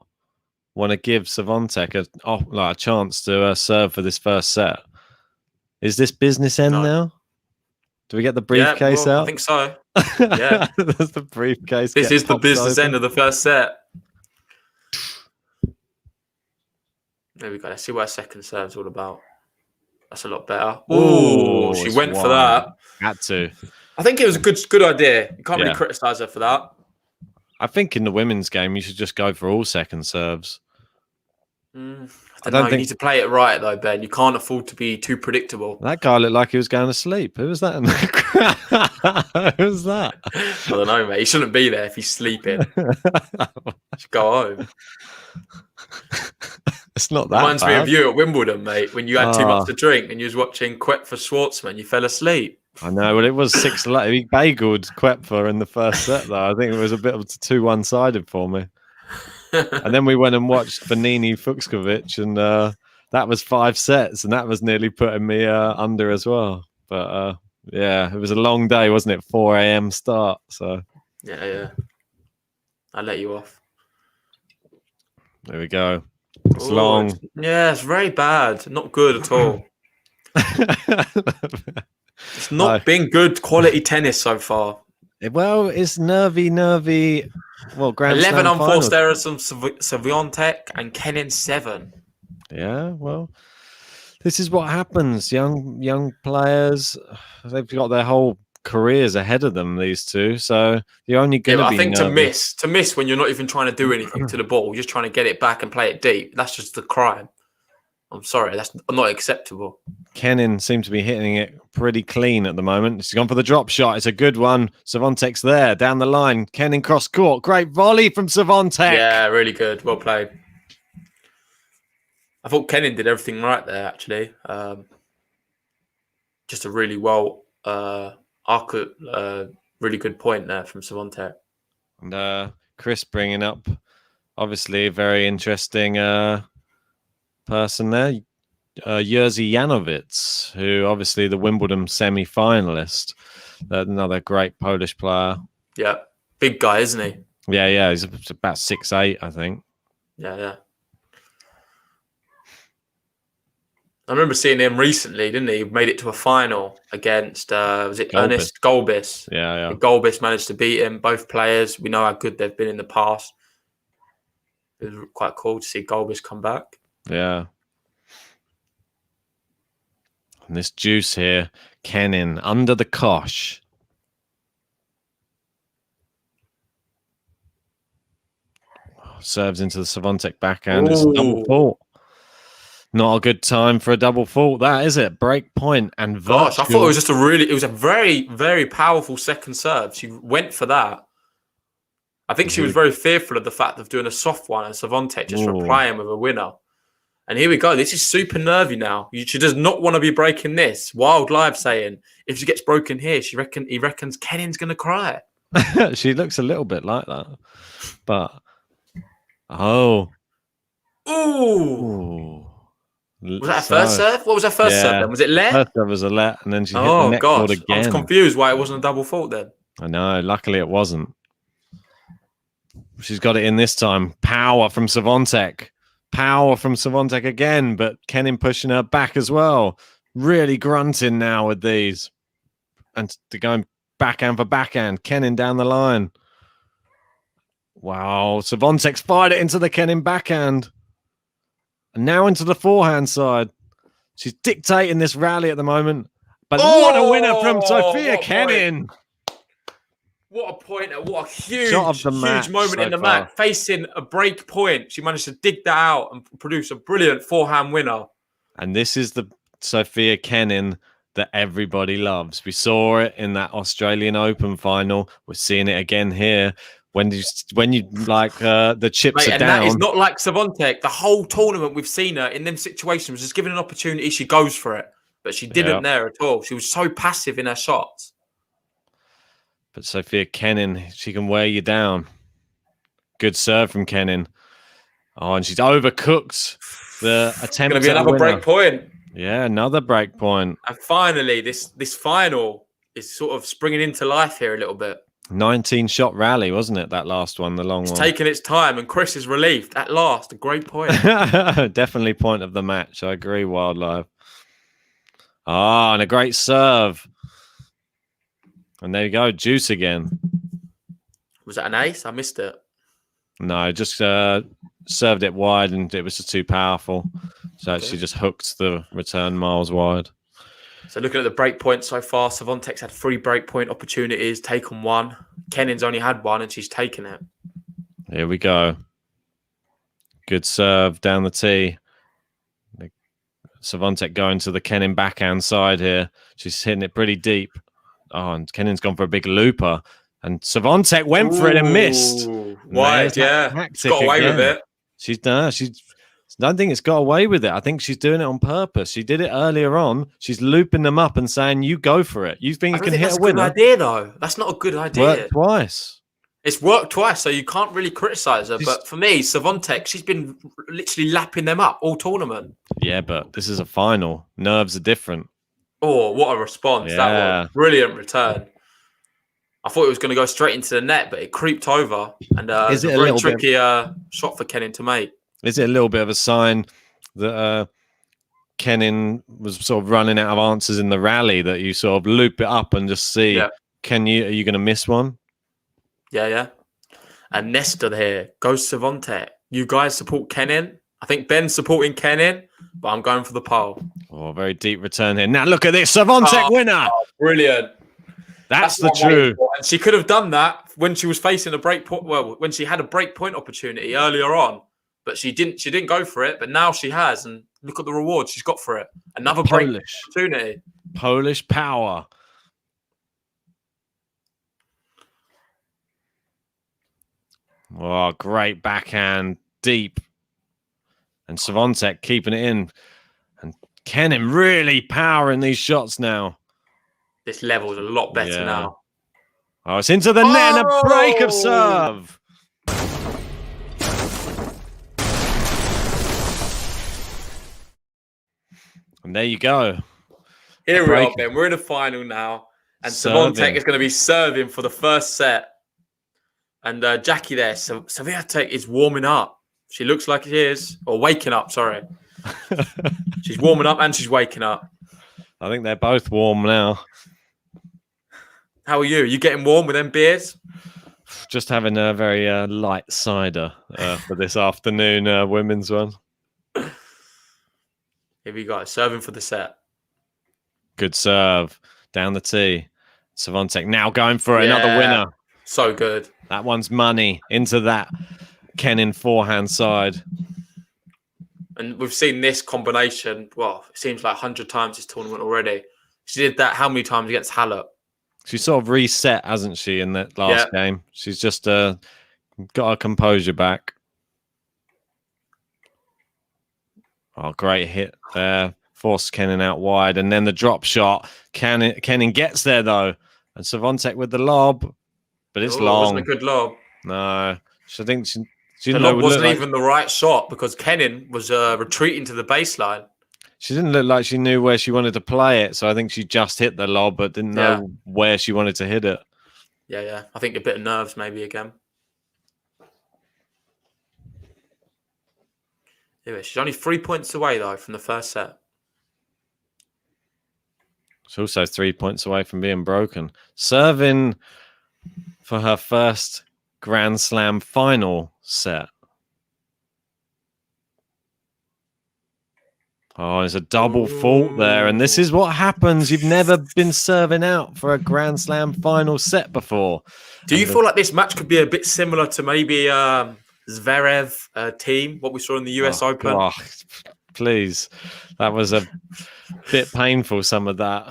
F: want to give Swiatek a chance to serve for this first set. Is this business end now? Do we get the briefcase out?
B: I think so. Yeah.
F: There's the briefcase.
B: This is the business end of the first set. There we go. Let's see what our second serve's all about. That's a lot better. Ooh, she went for that.
F: Had to.
B: I think it was a good idea. You can't really criticise her for that.
F: I think in the women's game, you should just go for all second serves.
B: I don't know. You need to play it right, though, Ben. You can't afford to be too predictable.
F: That guy looked like he was going to sleep. Who was that? Who was that?
B: I don't know, mate. He shouldn't be there if he's sleeping. Should go home.
F: It's not that
B: Reminds
F: bad.
B: me of you at Wimbledon, mate, when you had too much to drink and you was watching Quet for Schwartzman. You fell asleep.
F: I know, but it was 6-11. He bageled Quetfer in the first set, though. I think it was a bit of too one-sided for me. And then we went and watched Vanini Fuchskovic, and that was 5 sets, and that was nearly putting me under as well. But yeah, it was a long day, wasn't it? 4 a.m. start. So
B: yeah, I let you off.
F: There we go. It's
B: Ooh,
F: long.
B: it's very bad. Not good at all. It's not been good quality tennis so far.
F: Well, it's nervy. Well, Grand
B: 11
F: Slam finals.
B: unforced errors from Swiatek and Kenin 7.
F: Yeah, well, this is what happens. Young players, they've got their whole careers ahead of them, these two. So you're only going to be
B: I think
F: nervous.
B: to miss when you're not even trying to do anything to the ball, you're just trying to get it back and play it deep. That's just a crime. I'm sorry, that's not acceptable.
F: Kenin seems to be hitting it pretty clean at the moment. She's gone for the drop shot. It's a good one. Swiatek's there, down the line. Kenin cross court. Great volley from Swiatek.
B: Yeah, really good. Well played. I thought Kenin did everything right there, actually. Just a really really good point there from Swiatek.
F: And Chris bringing up, obviously, a very interesting person there. Jerzy Janowicz, who obviously the Wimbledon semi-finalist. Another great Polish player.
B: Yeah, big guy, isn't he?
F: Yeah, he's about 6'8", I think.
B: Yeah. I remember seeing him recently, didn't he? He made it to a final against, was it
F: Gulbis.
B: Ernest Gulbis?
F: Yeah.
B: And Gulbis managed to beat him. Both players, we know how good they've been in the past. It was quite cool to see Gulbis come back.
F: Yeah. And this juice here, Kenin, under the kosh. Serves into the Swiatek backhand. It's a double fault. Not a good time for a double fault, that is it? Break point and virtual.
B: Gosh, I thought it was a very, very powerful second serve. She went for that. I think she was very fearful of the fact of doing a soft one and Swiatek just replying with a winner. And here we go. This is super nervy now. She does not want to be breaking this. Wild Live saying if she gets broken here, he reckons Kenin's going to cry.
F: She looks a little bit like that. But, ooh.
B: Was that her first serve? What was her first serve then? Was it let?
F: First serve was a let, and then she hit the neck board again.
B: I was confused why it wasn't a double fault then.
F: I know. Luckily, it wasn't. She's got it in this time. Power from Swiatek. Power from Swiatek again, but Kenin pushing her back as well. Really grunting now with these. And they're going backhand for backhand. Kenin down the line. Wow. Swiatek's fired it into the Kenin backhand. And now into the forehand side. She's dictating this rally at the moment. But what a winner from Sofia Kenin.
B: What a pointer. What a huge moment in the match. Facing a break point. She managed to dig that out and produce a brilliant forehand winner.
F: And this is the Sofia Kenin that everybody loves. We saw it in that Australian Open final. We're seeing it again here. When you like the chips are down.
B: That is not like Swiatek. The whole tournament we've seen her in them situations, just given an opportunity, she goes for it. But she didn't there at all. She was so passive in her shots.
F: But Sofia Kenin, she can wear you down. Good serve from Kenin. Oh, and she's overcooked the attempt.
B: It's going to be another break point.
F: Yeah, another break point.
B: And finally, this final is sort of springing into life here a little bit.
F: 19-shot rally, wasn't it, that last one, the long one?
B: It's taking its time, and Chris is relieved. At last, a great point.
F: Definitely point of the match. I agree, Wildlife. Ah, and a great serve. And there you go, juice again.
B: Was that an ace? I missed it.
F: No, just served it wide, and it was just too powerful. So she just hooked the return miles wide.
B: So looking at the break points so far, Swiatek's had 3 break point opportunities, taken 1. Kenin's only had 1, and she's taken it.
F: Here we go. Good serve down the tee. Swiatek going to the Kenin backhand side here. She's hitting it pretty deep. Oh, and Kenin's gone for a big looper. And Swiatek went for it and missed.
B: Wide, yeah. She's got away with it.
F: I don't think it's got away with it. I think she's doing it on purpose. She did it earlier on. She's looping them up and saying, you go for it. You think you can hit a winner?
B: That's a good idea, though. That's not a good idea.
F: Worked twice.
B: It's worked twice, so you can't really criticize her. But for me, Swiatek, she's been literally lapping them up all tournament.
F: Yeah, but this is a final. Nerves are different.
B: Oh, what a response.
F: Yeah.
B: That was a brilliant return. I thought it was going to go straight into the net, but it creeped over. And it's a very tricky shot for Kenin to make.
F: Is it a little bit of a sign that Kenin was sort of running out of answers in the rally, that you sort of loop it up and just see, are you going to miss one?
B: Yeah. And Nestor here goes to Swiatek. You guys support Kenin? I think Ben's supporting Kenin, but I'm going for the pole.
F: Oh, very deep return here. Now look at this, Swiatek winner.
B: Oh, brilliant.
F: That's the truth.
B: And she could have done that when she was facing a break point. Well, when she had a break point opportunity earlier on, but she didn't go for it. But now she has, and look at the reward she's got for it. Another break opportunity.
F: Polish power. Oh, great backhand, deep. And Swiatek keeping it in. And Kenin really powering these shots now.
B: This level's a lot better now.
F: Oh, it's into the net and a break of serve. And there you go.
B: Here we are, Ben. We're in the final now. And Swiatek is going to be serving for the first set. And Jackie there, Swiatek is warming up. She looks like she is. Or waking up, sorry. She's warming up and she's waking up.
F: I think they're both warm now.
B: How are you? You getting warm with them beers?
F: Just having a very light cider for this afternoon women's one.
B: Here we go. Serving for the set.
F: Good serve. Down the tee. Swiatek now going for another winner.
B: So good.
F: That one's money into that Kenin forehand side.
B: And we've seen this combination, well, it seems like 100 times this tournament already. She did that how many times against Halep?
F: She sort of reset, hasn't she, in that last game? She's just got her composure back. Oh, great hit there. Forced Kenin out wide. And then the drop shot. Kenin gets there, though. And Swiatek with the lob. But it's long.
B: It wasn't a good lob.
F: No. I think
B: the lob wasn't even the right shot because Kenin was retreating to the baseline.
F: She didn't look like she knew where she wanted to play it. So I think she just hit the lob but didn't know where she wanted to hit it.
B: Yeah. I think a bit of nerves maybe again. Anyway, she's only 3 points away, though, from the first set.
F: She's also 3 points away from being broken. Serving for her first Grand Slam final set. Oh, there's a double fault there. And this is what happens. You've never been serving out for a Grand Slam final set before.
B: Do you feel like this match could be a bit similar to maybe Zverev team, what we saw in the US Open?
F: Oh, please. That was a bit painful, some of that.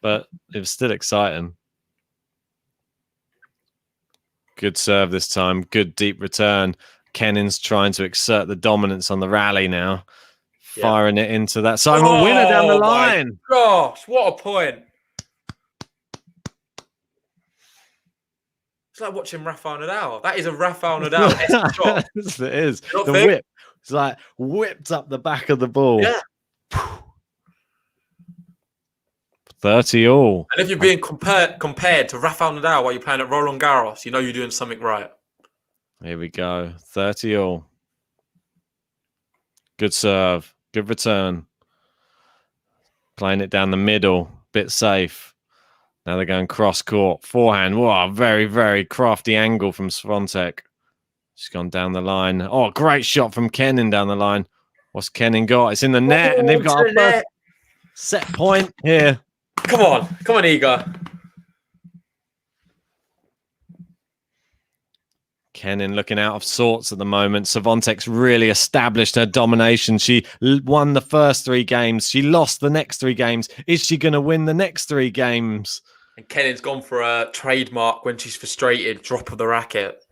F: But it was still exciting. Good serve this time. Good deep return. Kenin's trying to exert the dominance on the rally now. Firing it into that side. A winner down the line.
B: Gosh, what a point. It's like watching Rafael Nadal. That is a Rafael Nadal shot.
F: It is. The whip. It's like whipped up the back of the ball.
B: Yeah.
F: 30 all.
B: And if you're being compared to Rafael Nadal while you're playing at Roland Garros, you know you're doing something right.
F: Here we go. 30 all. Good serve. Good return. Playing it down the middle. Bit safe. Now they're going cross court. Forehand. Wow, very, very crafty angle from Swiatek. She's gone down the line. Oh, great shot from Kenin down the line. What's Kenin got? It's in the net, and they've got a first set point here.
B: Come on, Igor.
F: Kenin looking out of sorts at the moment. Swiatek's really established her domination. She won the first 3 games. She lost the next 3 games. Is she going to win the next 3 games?
B: And Kenin's gone for a trademark when she's frustrated, drop of the racket.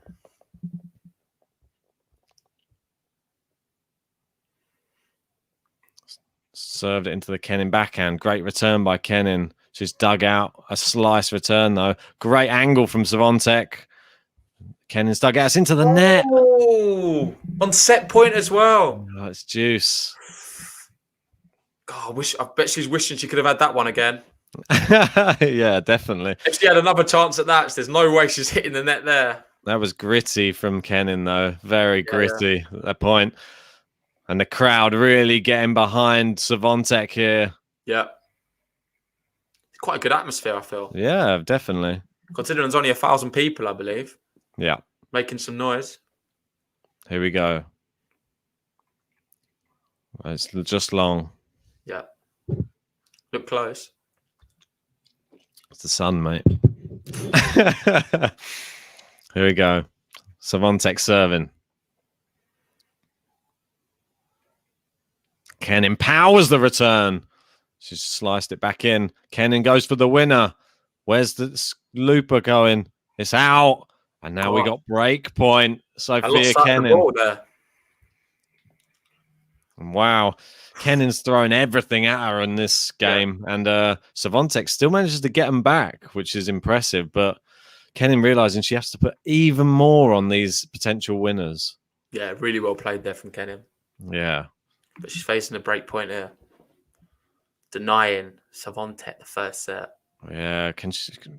F: Served it into the Kenin backhand. Great return by Kenin. She's dug out a slice return, though. Great angle from Swiatek. Kenin's dug out. It's into the net.
B: Oh, on set point as well.
F: Oh, it's juice.
B: God, I bet she's wishing she could have had that one again.
F: Yeah, definitely.
B: If she had another chance at that, there's no way she's hitting the net there.
F: That was gritty from Kenin, though. Very gritty at that point. And the crowd really getting behind Swiatek here.
B: Yeah. It's quite a good atmosphere, I feel.
F: Yeah, definitely.
B: Considering there's only 1,000 people, I believe.
F: Yeah.
B: Making some noise.
F: Here we go. It's just long.
B: Yeah. Look close.
F: It's the sun, mate. Here we go. Swiatek serving. Kenin powers the return. She's sliced it back in. Kenin goes for the winner. Where's the looper going? It's out. And now we got break point. Sofia Kenin. Wow. Kenin's thrown everything at her in this game. And Swiatek still manages to get them back, which is impressive. But Kenin realizing she has to put even more on these potential winners.
B: Yeah, really well played there from Kenin.
F: Yeah.
B: But she's facing a break point here. Denying Swiatek the first set.
F: Yeah,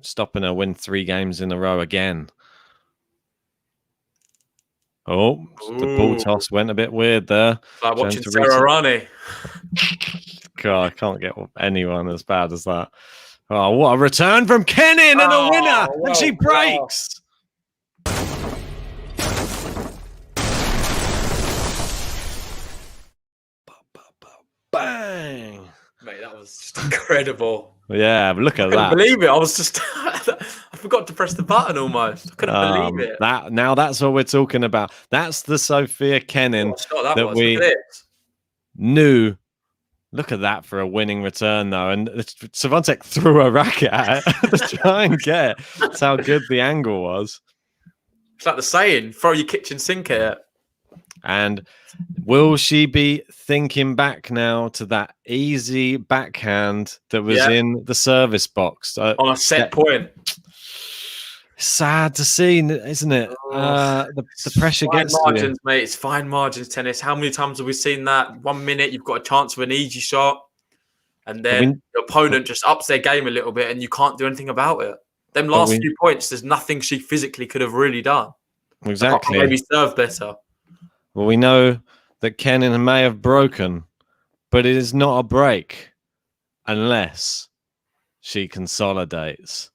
F: stopping her win 3 games in a row again. Oh, the ball toss went a bit weird there.
B: Like watching Sarah Rani.
F: God, I can't get anyone as bad as that. Oh, what a return from Kenin and a winner!
B: Wow,
F: and she breaks! Bang!
B: Mate, that was just incredible.
F: Yeah, look at that.
B: I couldn't believe it. I was just... I forgot to press the button almost. I couldn't believe it.
F: Now that's what we're talking about. That's the Sofia Kenin that we knew. Look at that for a winning return, though. And Swiatek threw a racket at it to try and get it. That's how good the angle was.
B: It's like the saying, throw your kitchen sink at it.
F: And will she be thinking back now to that easy backhand that was in the service box?
B: On a set point.
F: Sad to see, isn't it? The pressure gets
B: margins, to you. Mate. It's fine margins tennis. How many times have we seen that? 1 minute, you've got a chance of an easy shot, and then your opponent just ups their game a little bit, and you can't do anything about it. Them last few points, there's nothing she physically could have really done.
F: Exactly.
B: Maybe serve better.
F: Well, we know that Kenin may have broken, but it is not a break unless she consolidates.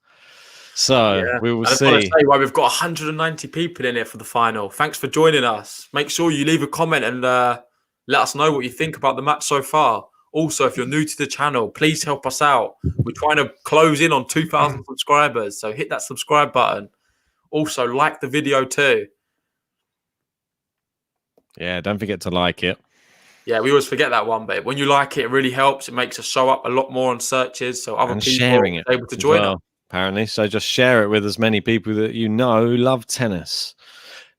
F: So we will see. I want to
B: say why we've got 190 people in here for the final. Thanks for joining us. Make sure you leave a comment and let us know what you think about the match so far. Also, if you're new to the channel, please help us out. We're trying to close in on 2,000 subscribers, so hit that subscribe button. Also, like the video too.
F: Yeah, don't forget to like it.
B: Yeah, we always forget that one, but when you like it, it really helps. It makes us show up a lot more on searches, so other people are able to join us.
F: Apparently, so just share it with as many people that you know who love tennis.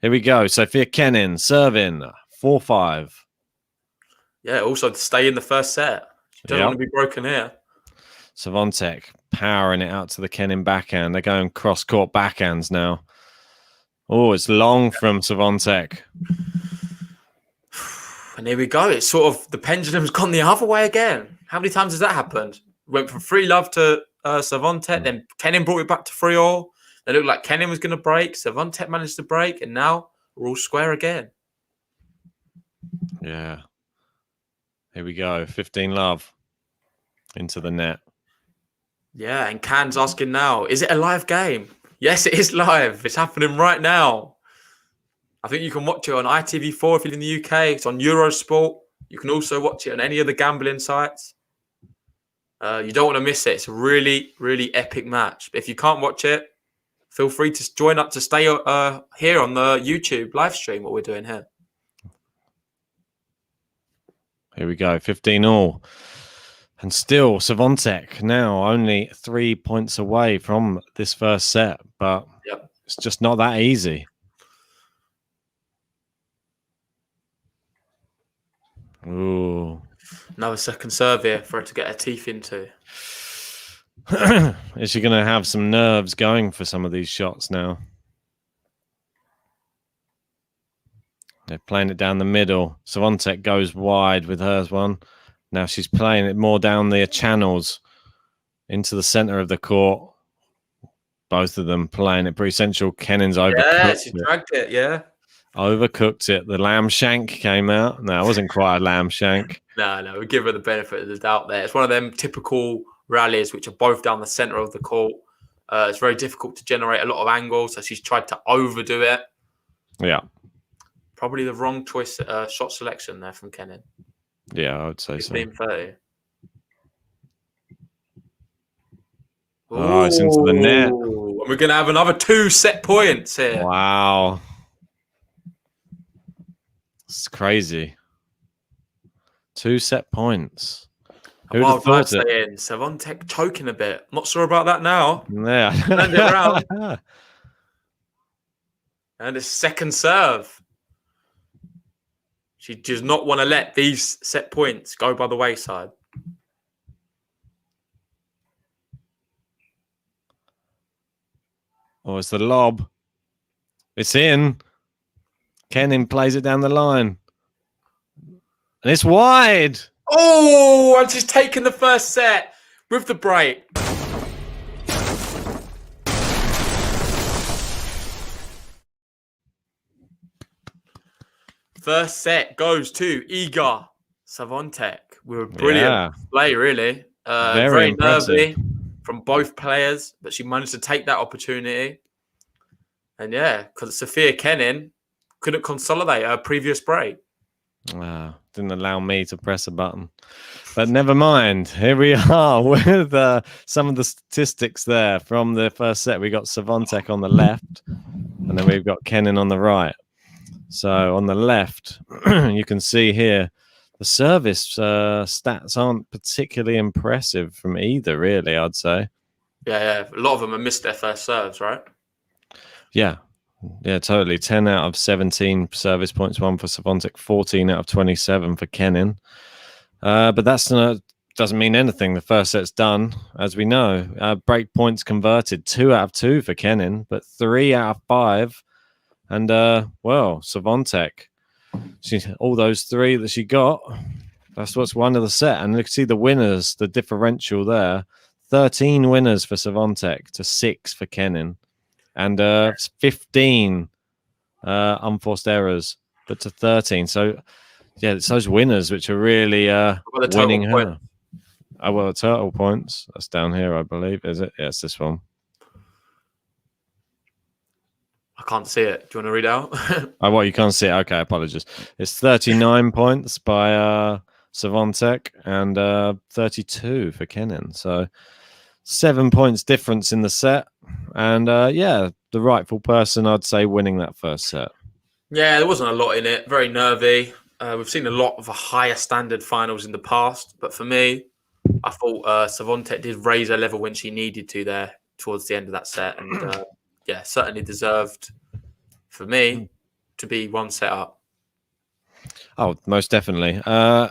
F: Here we go. Sofia Kenin serving 4-5.
B: Yeah, also to stay in the first set. You don't want to be broken here.
F: Swiatek powering it out to the Kenin backhand. They're going cross-court backhands now. Oh, it's long from Swiatek.
B: And here we go. It's sort of the pendulum's gone the other way again. How many times has that happened? Went from 3-love to Swiatek, then Kenin brought it back to 3-all. It looked like Kenin was going to break. Swiatek managed to break, and now we're all square again.
F: Yeah. Here we go. 15-love into the net.
B: Yeah, and Can's asking now, is it a live game? Yes, it is live. It's happening right now. I think you can watch it on ITV4 if you're in the UK. It's on Eurosport. You can also watch it on any of the gambling sites. You don't want to miss it. It's a really, really epic match. But if you can't watch it, feel free to join up to stay here on the YouTube live stream, what we're doing here.
F: Here we go, 15-all. And still, Swiatek now only 3 points away from this first set. But it's just not that easy. Ooh.
B: Another second serve here for her to get her teeth into.
F: Is she going to have some nerves going for some of these shots now? They're playing it down the middle. Swiatek goes wide with hers one. Now she's playing it more down the channels into the center of the court. Both of them playing it pretty central. Kenin's over.
B: Yeah, she dragged it, yeah.
F: Overcooked it. The lamb shank came out. No, it wasn't quite a lamb shank.
B: No, we give her the benefit of the doubt there. It's one of them typical rallies which are both down the centre of the court. It's very difficult to generate a lot of angles, so she's tried to overdo it.
F: Yeah.
B: Probably the wrong choice, shot selection there from Kenin.
F: Yeah, I would say so.
B: 15-30.
F: Oh, it's into the net.
B: And we're going to have another 2 set points here.
F: Wow. It's crazy. 2 set points. Who'd have thought it?
B: Saying Swiatek choking a bit. Not sure about that now.
F: Yeah.
B: Turned it around. And it's second serve. She does not want to let these set points go by the wayside.
F: Oh, it's the lob. It's in. Kenin plays it down the line. And it's wide.
B: Oh, and she's taken the first set with the break. First set goes to Iga Swiatek. We were brilliant play, really. Very nervy from both players, but she managed to take that opportunity. And yeah, because Sofia Kenin couldn't consolidate her previous break.
F: Didn't allow me to press a button. But never mind. Here we are with some of the statistics there from the first set. We got Swiatek on the left, and then we've got Kenin on the right. So on the left, you can see here the service stats aren't particularly impressive from either, really, I'd say.
B: Yeah. A lot of them have missed their first serves, right? Yeah,
F: totally. 10 out of 17 service points, one for Swiatek, 14 out of 27 for Kenin. But that's doesn't mean anything. The first set's done, as we know. Break points converted, 2 out of 2 for Kenin, but 3 out of 5. And, Swiatek, all those 3 that she got, that's what's won of the set. And you can see the winners, the differential there. 13 winners for Swiatek to 6 for Kenin. And 15 unforced errors, but to 13. So, yeah, it's those winners which are really winning her. Oh, well, the total points. That's down here, I believe. Is it? Yeah, it's this one.
B: I can't see it. Do you want to read out?
F: Oh, well, you can't see it. Okay, apologies. It's 39 points by Swiatek and 32 for Kenin. So 7 points difference in the set. And, the rightful person, I'd say, winning that first set.
B: Yeah, there wasn't a lot in it. Very nervy. We've seen a lot of higher standard finals in the past. But for me, I thought Swiatek did raise her level when she needed to there towards the end of that set. And, certainly deserved for me to be 1 set up.
F: Oh, most definitely.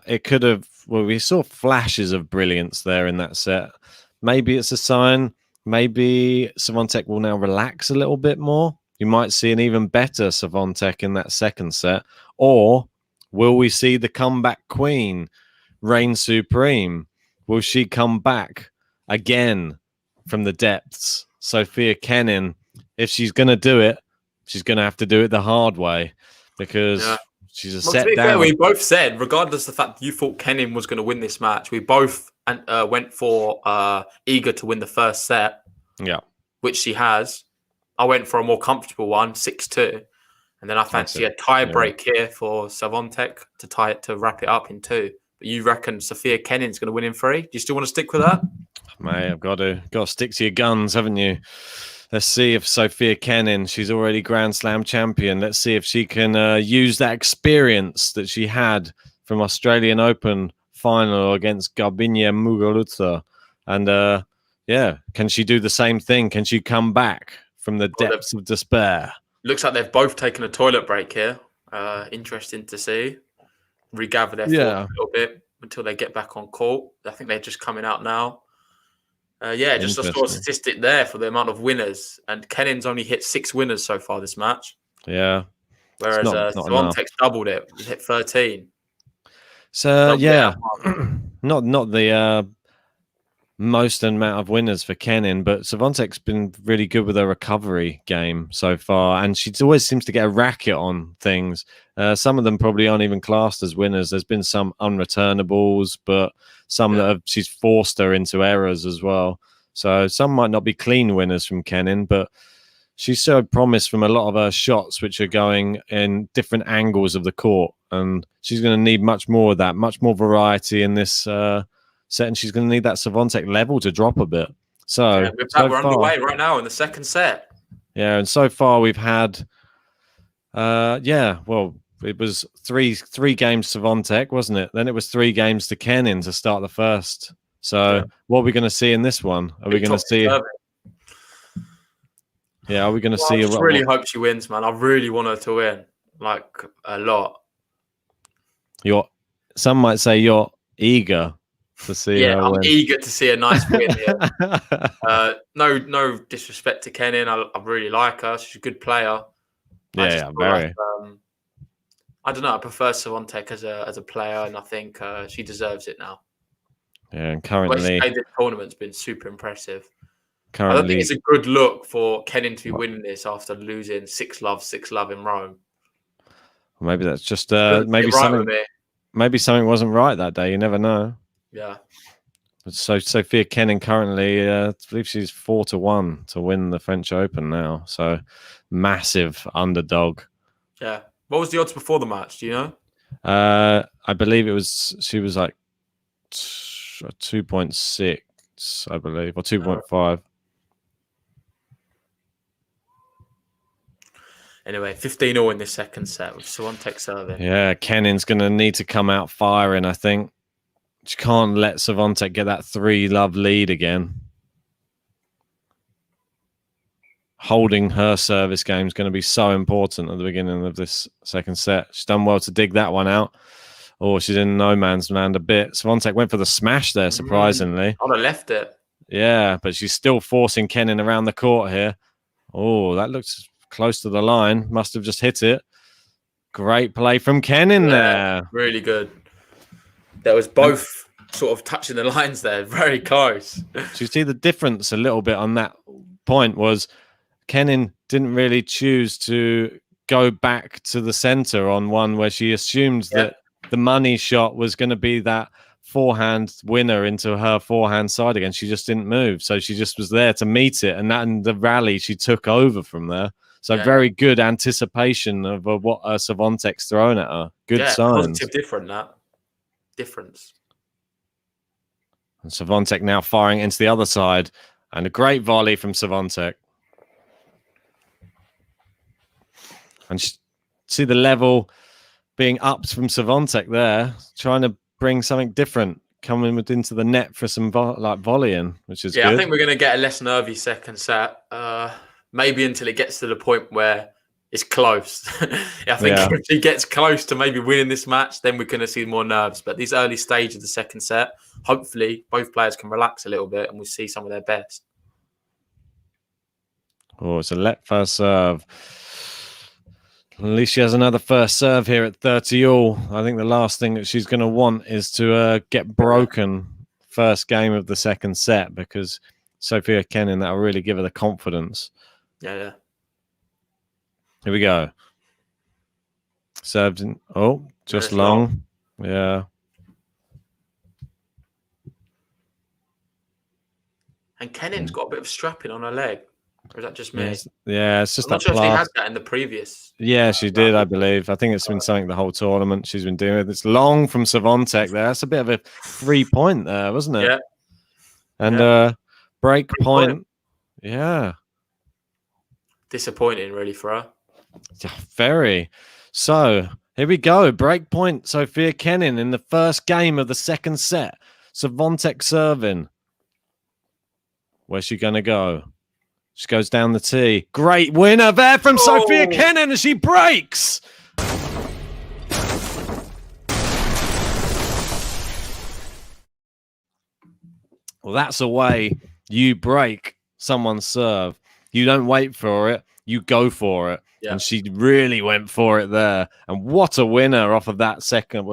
F: It could have. Well, we saw flashes of brilliance there in that set. Maybe it's a sign. Maybe Swiatek will now relax a little bit more. You might see an even better Swiatek in that second set. Or will we see the comeback queen reign supreme? Will she come back again from the depths? Sofia Kenin, if she's going to do it, she's going to have to do it the hard way because she's a set down.
B: Fair, we both said, regardless of the fact that you thought Kenin was going to win this match, we both went for Iga to win the first set, which she has. I went for a more comfortable one, 6-2. And then I fancy a tie break here for Swiatek to tie it to wrap it up in 2. But you reckon Sofia Kenin's going to win in 3? Do you still want to stick with that?
F: Mate, I've got to stick to your guns, haven't you? Let's see if Sofia Kenin, she's already Grand Slam champion. Let's see if she can use that experience that she had from Australian Open final against Garbiñe Muguruza. And can she do the same thing? Can she come back from the depths of despair?
B: Looks like they've both taken a toilet break here. Interesting to see. Regather their thoughts a little bit until they get back on court. I think they're just coming out now. Just a sort of statistic there for the amount of winners. And Kenin's only hit 6 winners so far this match.
F: Yeah.
B: Whereas Swiatek's doubled it. He hit 13.
F: So, not the most amount of winners for Kenin, but Swiatek's been really good with her recovery game so far, and she always seems to get a racket on things. Some of them probably aren't even classed as winners. There's been some unreturnables, but some that she's forced her into errors as well. So some might not be clean winners from Kenin, but she showed promise from a lot of her shots, which are going in different angles of the court, and she's going to need much more of that, much more variety in this set, and she's going to need that Swiatek level to drop a bit. So,
B: we're underway right now in the second set.
F: Yeah, and so far we've had, it was three games to Swiatek, wasn't it? Then it was 3 games to Kenin to start the first. So, what are we going to see in this one? Are we going to see? Yeah, are we going to see?
B: I just really hope she wins, man. I really want her to win, like a lot.
F: Some might say you're eager to see.
B: Yeah, I'm eager to see a nice win here. No disrespect to Kenin. I really like her. She's a good player.
F: Yeah, very.
B: I don't know. I prefer Swiatek as a player, and I think she deserves it now.
F: Yeah, and currently
B: this tournament's been super impressive.
F: Currently,
B: I don't think it's a good look for Kenin to be winning this after losing 6-love in Rome.
F: Maybe that's just maybe something wasn't right that day. You never know.
B: Yeah.
F: So Sofia Kenin currently, I believe she's 4-1 to win the French Open now. So massive underdog.
B: Yeah. What was the odds before the match? Do you know?
F: I believe she was like 2.6, I believe, or 2.5.
B: Anyway, 15-all in this second set with Swiatek serving.
F: Yeah, Kenin's going to need to come out firing, I think. She can't let Swiatek get that 3-love lead again. Holding her service game is going to be so important at the beginning of this second set. She's done well to dig that one out. Oh, she's in no man's land a bit. Swiatek went for the smash there, surprisingly.
B: I'd have left it.
F: Yeah, but she's still forcing Kenin around the court here. Oh, that looks close to the line. Must have just hit it. Great play from Kenin there.
B: Really good. There was both sort of touching the lines there. Very close.
F: You see the difference a little bit on that point was Kenin didn't really choose to go back to the center on one where she assumed that the money shot was going to be that forehand winner into her forehand side again. She just didn't move. So she just was there to meet it. And that in the rally, she took over from there. So very good anticipation of what Swiatek's thrown at her. Good signs.
B: Positive difference.
F: And Swiatek now firing into the other side. And a great volley from Swiatek. And see the level being upped from Swiatek there, trying to bring something different, coming into the net for some volleying, which is good.
B: I think we're going to get a less nervy second set. Maybe until it gets to the point where it's close. I think if she gets close to maybe winning this match, then we're going to see more nerves. But these early stages of the second set, hopefully both players can relax a little bit and we'll see some of their best.
F: Oh, it's a let first serve. At least she has another first serve here at 30-all. I think the last thing that she's going to want is to get broken first game of the second set, because Sofia Kenin, that will really give her the confidence.
B: Yeah.
F: Here we go. Served in. Oh, just long. Yeah.
B: And Kenin's got a bit of strapping on her leg. Or is that just me?
F: Yeah, it's just
B: I'm not sure if she had that in the previous.
F: Yeah, she did, I believe. I think it's been something the whole tournament she's been doing. It's long from Swiatek there. That's a bit of a 3-point there, wasn't it?
B: Yeah.
F: And break point. Yeah.
B: Disappointing, really, for her.
F: Yeah, very. So here we go. Break point. Sofia Kenin in the first game of the second set. Swiatek serving. Where's she going to go? She goes down the tee. Great winner there from Sofia Kenin as she breaks. Well, that's a way you break someone's serve. You don't wait for it. You go for it.
B: Yeah.
F: And she really went for it there. And what a winner off of that second.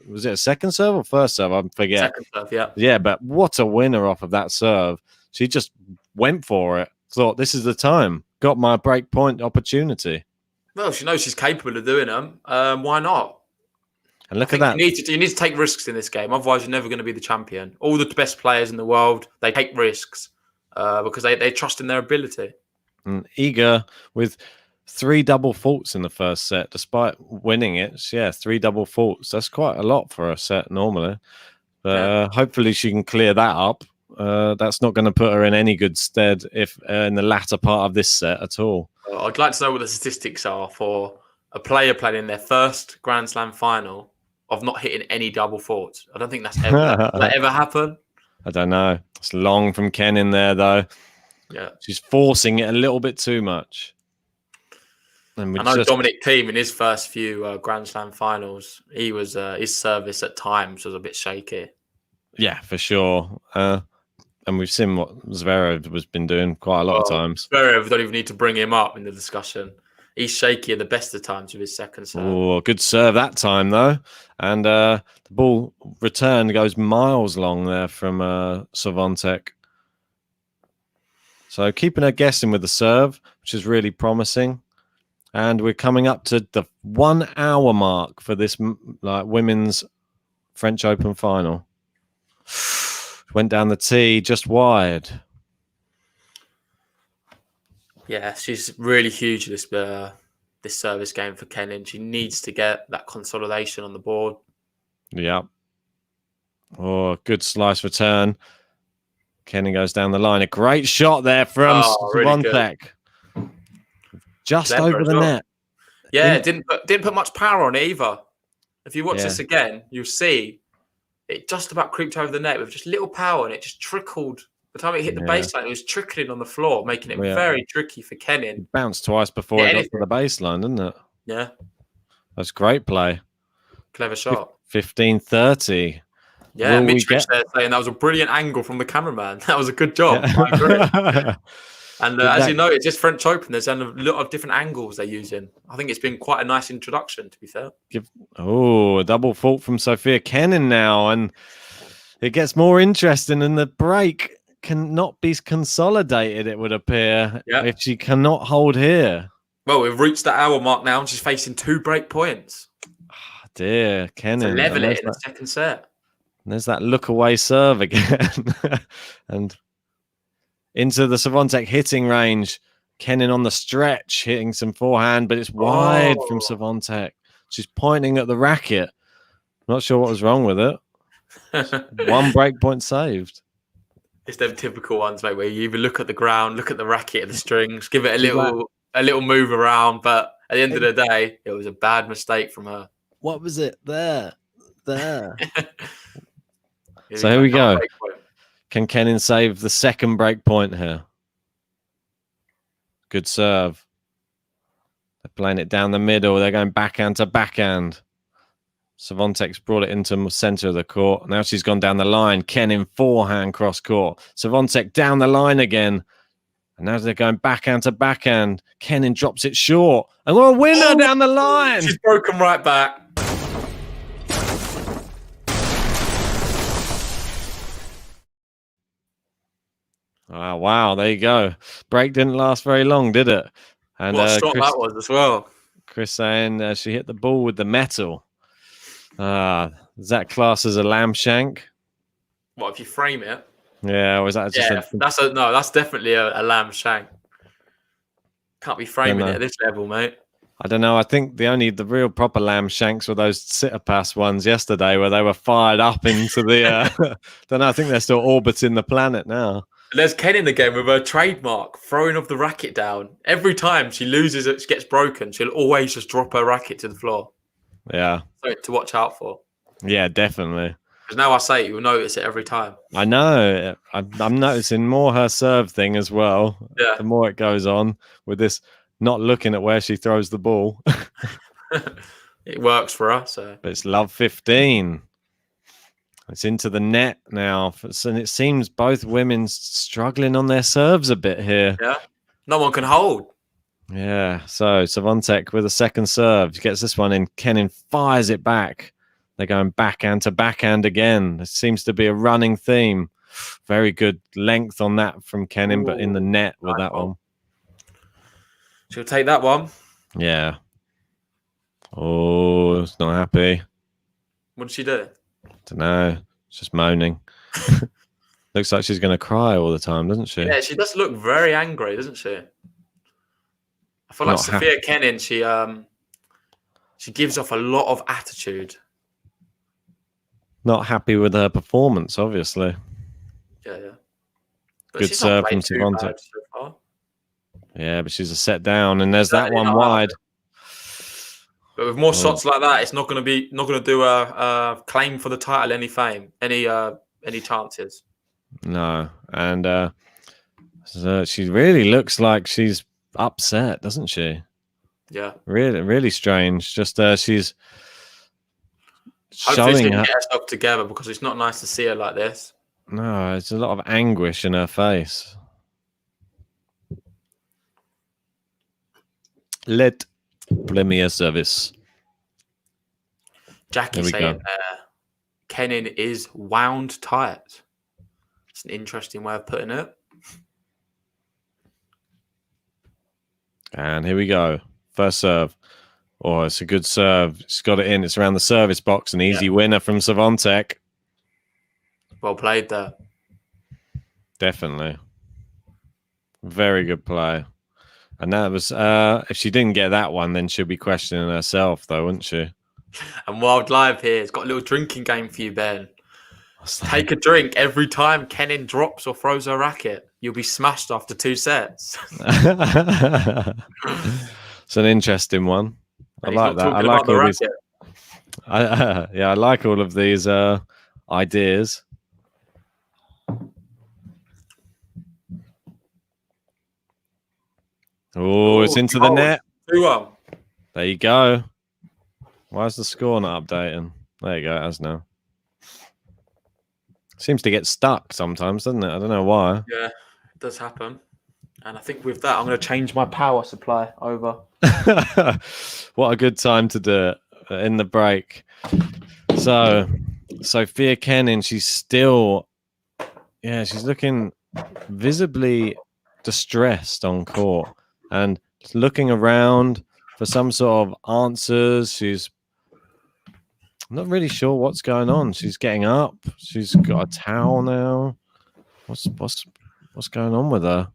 F: Was it a second serve or first serve? I forget.
B: Second serve, yeah.
F: Yeah, but what a winner off of that serve. She just went for it. Thought, this is the time. Got my break point opportunity.
B: Well, she knows she's capable of doing them. Why not?
F: And look at that.
B: You need to take risks in this game. Otherwise, you're never going to be the champion. All the best players in the world, they take risks because they trust in their ability.
F: And Iga with 3 double faults in the first set, despite winning it. 3 double faults. That's quite a lot for a set normally. But hopefully she can clear that up. That's not going to put her in any good stead if in the latter part of this set at all.
B: I'd like to know what the statistics are for a player playing in their first Grand Slam final of not hitting any double faults. I don't think that's ever that ever happen.
F: I don't know. It's long from Kenin there though.
B: Yeah,
F: she's forcing it a little bit too much. And
B: I know Dominic Thiem in his first few Grand Slam finals, he was his service at times was a bit shaky.
F: Yeah, for sure. And we've seen what Zverev has been doing quite a lot of times.
B: Zverev, don't even need to bring him up in the discussion. He's shaky at the best of times with his second serve.
F: Oh, good serve that time though. And the ball return goes miles long there from Swiatek. So keeping her guessing with the serve, which is really promising. And we're coming up to the 1 hour mark for this women's French Open final. Went down the tee just wide.
B: Yeah, she's really huge this service game for Kenin. She needs to get that consolidation on the board.
F: Yeah. Oh, good slice return. Kenin goes down the line. A great shot there from Swiatek. Really just over the net.
B: Yeah, didn't put much power on it either. If you watch this again, you'll see it just about creeped over the net with just little power, and it just trickled. By the time it hit the baseline, it was trickling on the floor, making it very tricky for Kenin.
F: It bounced twice before it got to the baseline, didn't it?
B: Yeah. That's
F: great play.
B: Clever shot.
F: 15-30.
B: Yeah, Mitch there saying that was a brilliant angle from the cameraman. That was a good job. I agree. And as you know, it's just French Open. There's a lot of different angles they're using. I think it's been quite a nice introduction, to be fair.
F: A double fault from Sofia Kenin now. And it gets more interesting. And the break cannot be consolidated, it would appear, if she cannot hold here.
B: Well, we've reached the hour mark now, and she's facing 2 break points.
F: Oh, dear, Kenin.
B: To level it in the second set.
F: And there's that look away serve again. And into the Swiatek hitting range. Kenin on the stretch, hitting some forehand, but it's wide from Swiatek. She's pointing at the racket. Not sure what was wrong with it. 1 break point saved.
B: It's them typical ones, mate, where you either look at the ground, look at the racket and the strings, give it a little move around, but at the end of the day, it was a bad mistake from her.
F: What was it? There. So here we go. Can Kenin save the second break point here? Good serve. They're playing it down the middle. They're going backhand to backhand. Swiatek's brought it into the center of the court. Now she's gone down the line. Kenin forehand cross court. Swiatek down the line again. And now they're going backhand to backhand. Kenin drops it short. And what a winner down the line.
B: She's broken right back.
F: Oh, wow, there you go. Break didn't last very long, did it? And
B: what a shot that was as well.
F: Chris saying she hit the ball with the metal. Is that class as a lamb shank?
B: What, if you frame it?
F: Yeah, or is that just
B: that's definitely a lamb shank. Can't be framing it at this level, mate.
F: I don't know. I think the real proper lamb shanks were those sitter pass ones yesterday where they were fired up into the don't know, I think they're still orbiting the planet now.
B: There's Kenin again with her trademark, throwing off the racket down. Every time she loses it, she gets broken, she'll always just drop her racket to the floor.
F: Yeah.
B: Something to watch out for.
F: Yeah, definitely.
B: Because now I say it, you'll notice it every time.
F: I know. I'm noticing more her serve thing as well.
B: Yeah.
F: The more it goes on with this not looking at where she throws the ball.
B: It works for us. So.
F: But it's love 15. It's into the net now. And it seems both women struggling on their serves a bit here.
B: Yeah. No one can hold.
F: Yeah, so Swiatek with a second serve gets this one in. Kenin fires it back. They're going backhand to backhand again. There seems to be a running theme. Very good length on that from Kenin, but in the net with that one.
B: She'll take that one.
F: Yeah. Oh, it's not happy.
B: What did she do?
F: Don't know. It's just moaning. Looks like she's going to cry all the time, doesn't she?
B: Yeah, she does look very angry, doesn't she? I feel like Sofia Kenin, she gives off a lot of attitude.
F: Not happy with her performance, obviously.
B: Yeah. But
F: Good serve from Swiatek. Yeah, but she's a set down, and there's that one wide.
B: But with more shots like that, it's not going to do a claim for the title any chances.
F: No, and so she really looks like she's upset, doesn't she?
B: Yeah,
F: really strange. Just she's
B: hopefully she
F: showing
B: can get herself together, because it's not nice to see her like this.
F: No, it's a lot of anguish in her face. Let Premier service.
B: Jackie saying Kenin is wound tight. It's an interesting way of putting it.
F: And here we go. First serve. Oh, it's a good serve. She's got it in. It's around the service box. An easy winner from Swiatek.
B: Well played there.
F: Definitely. Very good play. And that was, if she didn't get that one, then she'll be questioning herself, though, wouldn't she?
B: And Wild Live here has got a little drinking game for you, Ben. Take a drink every time Kenin drops or throws a racket. You'll be smashed after 2 sets.
F: It's an interesting one. I like that. I like all these. I like all of these ideas. Oh, it's into the net.
B: 2-1.
F: There you go. Why is the score not updating? There you go. It has now. Seems to get stuck sometimes, doesn't it? I don't know why.
B: Yeah, it does happen. And I think with that, I'm going to change my power supply over.
F: What a good time to do it in the break. So, Sofia Kenin, she's looking visibly distressed on court and looking around for some sort of answers. She's not really sure what's going on. She's getting up. She's got a towel now. What's going on with her?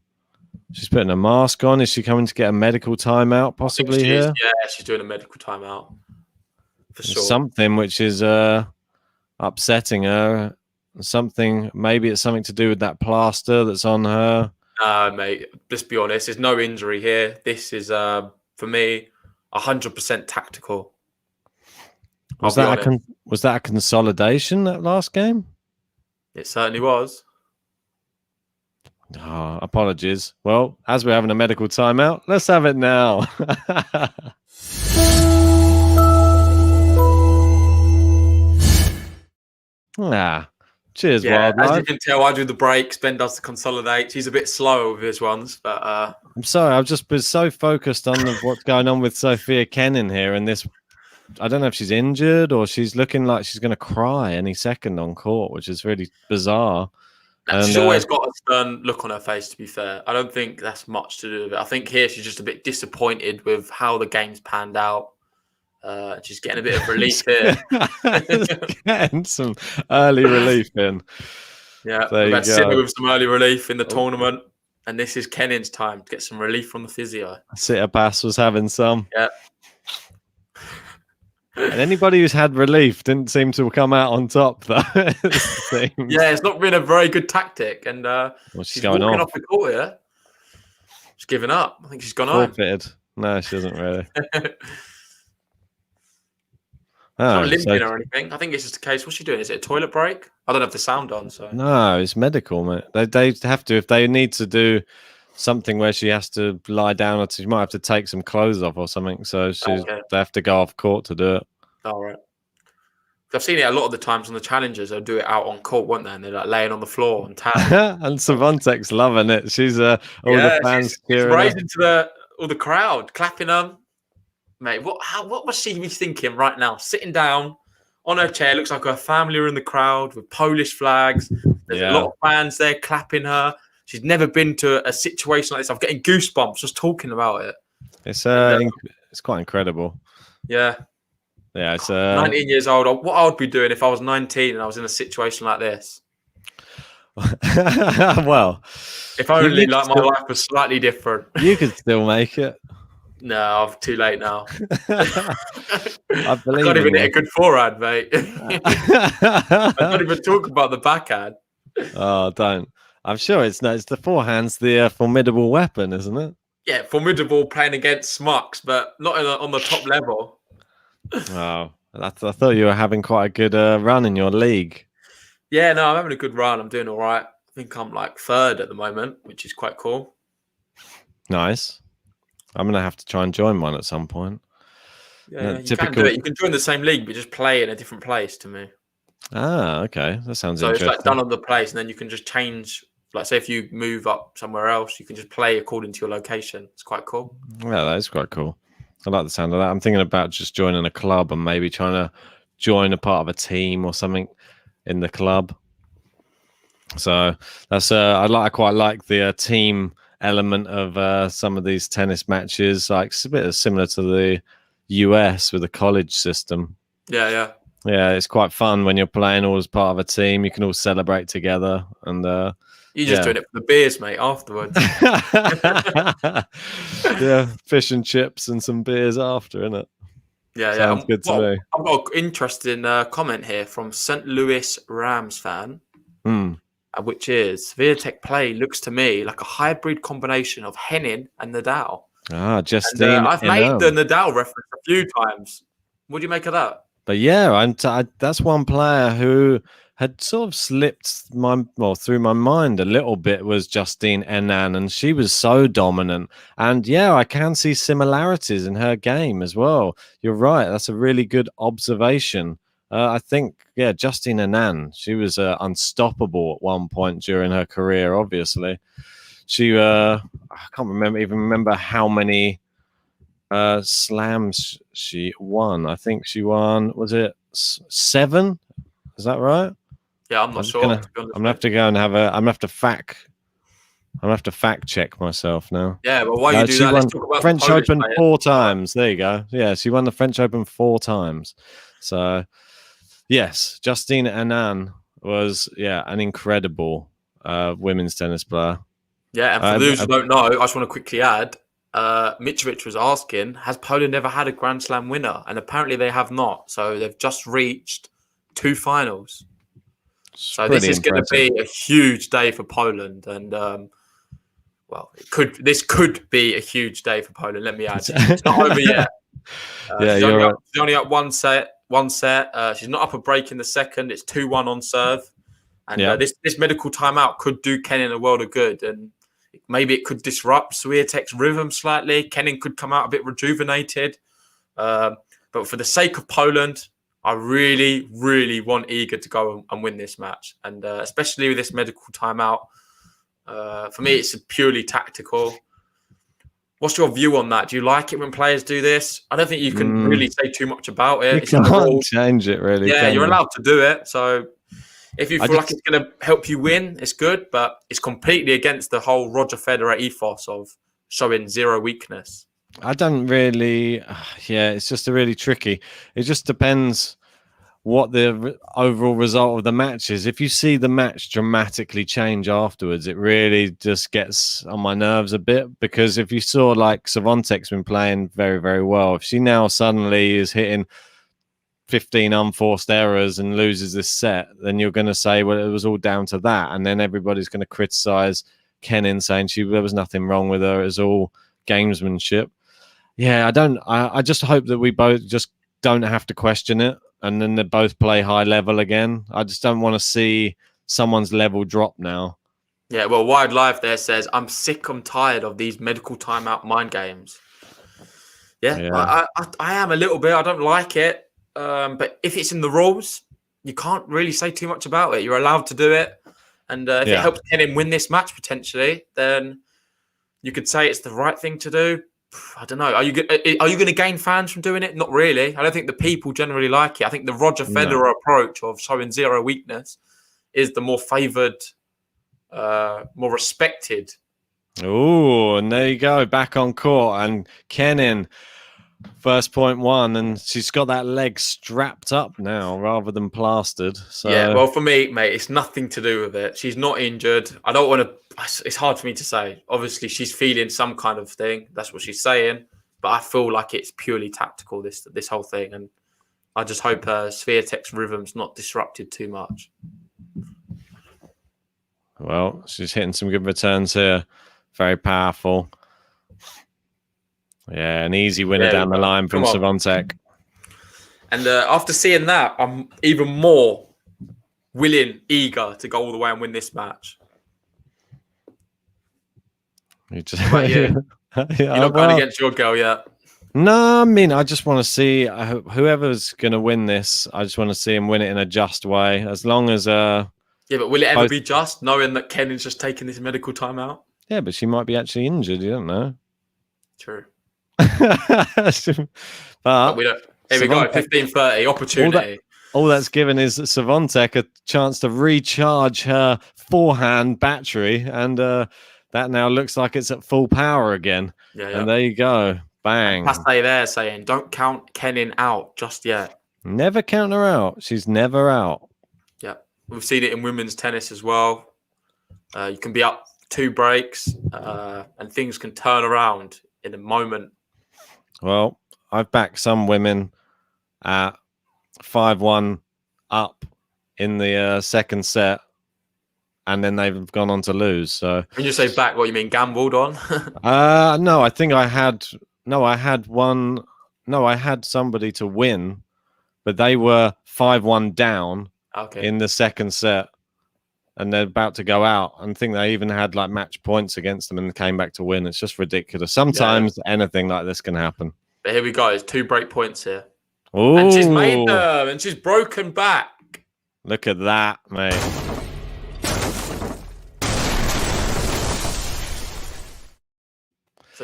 F: She's putting a mask on. Is she coming to get a medical timeout possibly here?
B: Yeah, she's doing a medical timeout. For sure.
F: Something which is upsetting her. Maybe it's something to do with that plaster that's on her.
B: No, mate. Let's be honest. There's no injury here. This is, for me, 100% tactical.
F: Was that a consolidation, that last game?
B: It certainly was.
F: Oh, apologies. Well, as we're having a medical timeout, let's have it now. Cheers,
B: yeah,
F: Wildlife.
B: as you can tell, I do the breaks. Ben does the consolidate. He's a bit slower with his ones, but
F: I'm sorry. I've just been so focused on what's going on with Sofia Kenin here, and this. I don't know if she's injured or she's looking like she's going to cry any second on court, which is really bizarre.
B: She's always got a stern look on her face, to be fair. I don't think that's much to do with it. I think here she's just a bit disappointed with how the game's panned out. She's getting a bit of relief here.
F: Getting some early relief in.
B: Yeah, we've had Sydney with some early relief in the tournament. And this is Kenin's time to get some relief from the physio.
F: Tsitsipas was having some.
B: Yeah.
F: And anybody who's had relief didn't seem to come out on top, though.
B: Yeah, it's not been a very good tactic. And she's going off the court here. She's given up. I think she's gone
F: forfeited. No, she doesn't really.
B: Not limping or anything. I think it's just a case. What's she doing? Is it a toilet break? I don't have the sound on. So
F: no, it's medical, mate. They have to, if they need to do something where she has to lie down, or she might have to take some clothes off or something. So they have to go off court to do it.
B: All right. I've seen it a lot of the times on the challengers. They'll do it out on court, won't they? And they're like laying on the floor and tan.
F: And Swiatek's loving it. She's all the fans
B: she's raising to all the crowd clapping them. Mate, what must she be thinking right now? Sitting down on her chair, looks like her family are in the crowd with Polish flags. There's a lot of fans there clapping her. She's never been to a situation like this. I'm getting goosebumps just talking about it.
F: It's quite incredible.
B: Yeah.
F: Yeah, it's
B: 19 years old. What I would be doing if I was 19 and I was in a situation like this.
F: Well,
B: if only my life was slightly different.
F: You could still make it.
B: No, I'm too late now.
F: I believe
B: can't even hit a good forehand, mate. I can't even talk about the backhand.
F: Oh, don't. I'm sure it's the forehand's the formidable weapon, isn't it?
B: Yeah, formidable playing against Smucks, but not on the top level.
F: Oh, I thought you were having quite a good run in your league.
B: Yeah, no, I'm having a good run. I'm doing all right. I think I'm like third at the moment, which is quite cool.
F: Nice. I'm going to have to try and join one at some point.
B: Yeah, you can do it. You can join the same league, but just play in a different place to me.
F: Ah, okay. That sounds
B: So
F: interesting.
B: it's like done on the place, and then you can just change. Like, say if you move up somewhere else, you can just play according to your location. It's quite cool.
F: Yeah, that is quite cool. I like the sound of that. I'm thinking about just joining a club and maybe trying to join a part of a team or something in the club. So that's I quite like the team element of some of these tennis matches. Like it's a bit similar to the US with the college system.
B: Yeah.
F: It's quite fun when you're playing all as part of a team. You can all celebrate together, and
B: you're just doing it for the beers, mate. Afterwards,
F: yeah, fish and chips and some beers after, innit?
B: Yeah.
F: Sounds good to me.
B: I've got an interesting comment here from St. Louis Rams fan. Which is Swiatek play looks to me like a hybrid combination of Kenin and Nadal.
F: Justine.
B: I've made the Nadal reference a few times. What do you make of that?
F: But yeah, that's one player who had sort of slipped through my mind a little bit was Justine Henin, and she was so dominant. And yeah, I can see similarities in her game as well. You're right. That's a really good observation. I think, Justine Henin, she was unstoppable at one point during her career, obviously. She, I can't remember how many slams she won. I think she won, was it 7? Is that right?
B: Yeah, I'm not sure.
F: I'm gonna have to go and I'm gonna have to fact check myself now.
B: Yeah, but while you do that, let's talk about
F: French Open 4 times. There you go. Yeah, she won the French Open 4 times. So yes, Justine Henin was an incredible women's tennis player.
B: Yeah, and for those who don't know, I just want to quickly add, Mitrovic was asking, has Poland ever had a Grand Slam winner? And apparently they have not. So they've just reached 2 finals. So this is going to be a huge day for Poland. And, this could be a huge day for Poland, let me add. It's not over yet. She's only up one set. She's not up a break in the second. It's 2-1 on serve. And this medical timeout could do Kenin a world of good. And maybe it could disrupt Swiatek's rhythm slightly. Kenin could come out a bit rejuvenated. But for the sake of Poland, I really, really want Iga to go and win this match. And especially with this medical timeout, for me, it's purely tactical. What's your view on that? Do you like it when players do this? I don't think you can really say too much about it.
F: You can't change it, really.
B: Yeah, you're allowed to do it. So if you feel like it's going to help you win, it's good. But it's completely against the whole Roger Federer ethos of showing zero weakness.
F: I don't really... it's just really tricky. It just depends what the overall result of the match is. If you see the match dramatically change afterwards, it really just gets on my nerves a bit, because if you saw like Swiatek's been playing very, very well, if she now suddenly is hitting 15 unforced errors and loses this set, then you're going to say, well, it was all down to that. And then everybody's going to criticize Kenin, saying there was nothing wrong with her. It was all gamesmanship. Yeah, I just hope that we both just don't have to question it, and then they both play high level again. I just don't want to see someone's level drop now.
B: Yeah, well, Wide Live there says, I'm tired of these medical timeout mind games. Yeah. I am a little bit. I don't like it. But if it's in the rules, you can't really say too much about it. You're allowed to do it. And if it helps Kenin win this match potentially, then you could say it's the right thing to do. I don't know. Are you going to gain fans from doing it? Not really. I don't think the people generally like it. I think the Roger Federer approach of showing zero weakness is the more favoured, more respected.
F: Oh, and there you go, back on court, and Kenin, first point won, and she's got that leg strapped up now rather than plastered. So
B: yeah, well, for me, mate, it's nothing to do with it. She's not injured. I don't want to. It's hard for me to say. Obviously, she's feeling some kind of thing. That's what she's saying. But I feel like it's purely tactical. This whole thing, and I just hope Swiatek's rhythm's not disrupted too much.
F: Well, she's hitting some good returns here. Very powerful. Yeah, an easy winner down the line from Swiatek.
B: And after seeing that, I'm even more eager to go all the way and win this match. You're not going against your girl yet.
F: No, I mean, I just want to see whoever's going to win this. I just want to see him win it in a just way. As long as yeah,
B: but will it ever be just, knowing that Kenin's just taking this medical time out?
F: Yeah, but she might be actually injured. You don't know.
B: True.
F: but
B: we don't. Here we go. 15:30 opportunity.
F: All that's given is Swiatek a chance to recharge her forehand battery, and that now looks like it's at full power again.
B: Yeah.
F: And there you go. Bang.
B: Passe there saying, don't count Kenin out just yet.
F: Never count her out. She's never out.
B: Yeah. We've seen it in women's tennis as well. You can be up 2 breaks and things can turn around in a moment.
F: Well, I've backed some women at 5-1 up in the second set, and then they've gone on to lose. So
B: when you say back, what you mean, gambled on?
F: No, I think I had somebody to win, but they were 5-1 down in the second set, and they're about to go out. And I think they even had like match points against them and came back to win. It's just ridiculous. Sometimes anything like this can happen.
B: But here we go. It's 2 break points here.
F: Ooh.
B: And she's made them, and she's broken back.
F: Look at that, mate.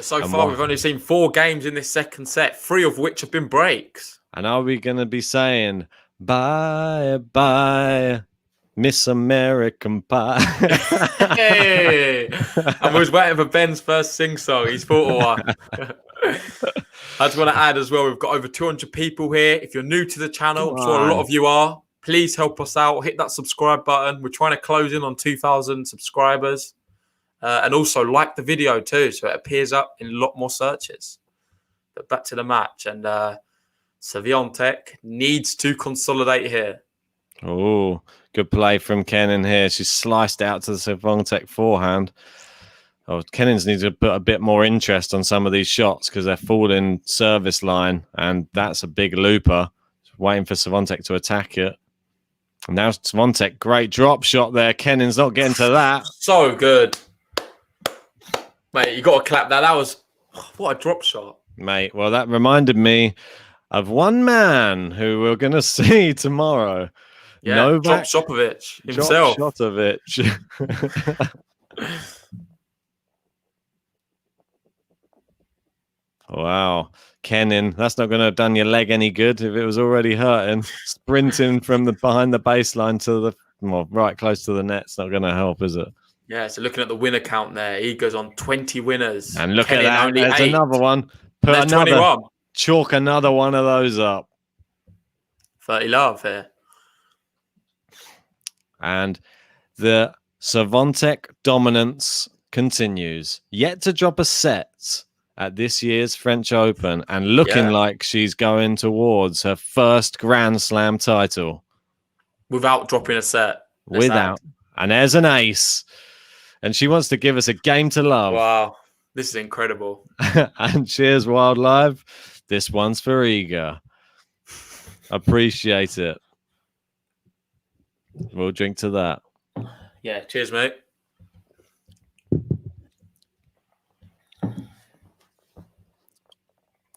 B: So far, we've only seen 4 games in this second set, 3 of which have been breaks.
F: And are we going to be saying, bye, Miss American Pie?
B: Hey! I was waiting for Ben's first sing-song. He's thought of one. I just want to add as well, we've got over 200 people here. If you're new to the channel, I'm sure a lot of you are. Please help us out. Hit that subscribe button. We're trying to close in on 2,000 subscribers. And also like the video too, so it appears up in a lot more searches. But back to the match. And Swiatek needs to consolidate here.
F: Oh, good play from Kenin here. She's sliced out to the Swiatek forehand. Oh, Kenin's needs to put a bit more interest on some of these shots because they're falling service line, and that's a big looper. Just waiting for Swiatek to attack it. And now Swiatek, great drop shot there. Kenin's not getting to that.
B: So good. Mate, you got to clap that. That was, what a drop shot.
F: Mate, well, that reminded me of one man who we're going to see tomorrow.
B: Yeah,
F: Novak
B: Djokovic himself.
F: Djokovic. Wow. Kenin, that's not going to have done your leg any good if it was already hurting. Sprinting from behind the baseline to the right close to the net's not going to help, is it?
B: Yeah, so looking at the winner count there, he goes on 20 winners.
F: And look
B: Kenin
F: at that.
B: only
F: There's
B: 8.
F: another one. Put
B: There's
F: another
B: 21.
F: Chalk another one of those up.
B: 30 love here.
F: And the Swiatek dominance continues. Yet to drop a set at this year's French Open, and looking like she's going towards her first Grand Slam title.
B: Without dropping a set.
F: Without. And there's an ace. And she wants to give us a game to love.
B: Wow. This is incredible.
F: And cheers, Wildlife. This one's for Iga. Appreciate it. We'll drink to that.
B: Yeah, cheers, mate.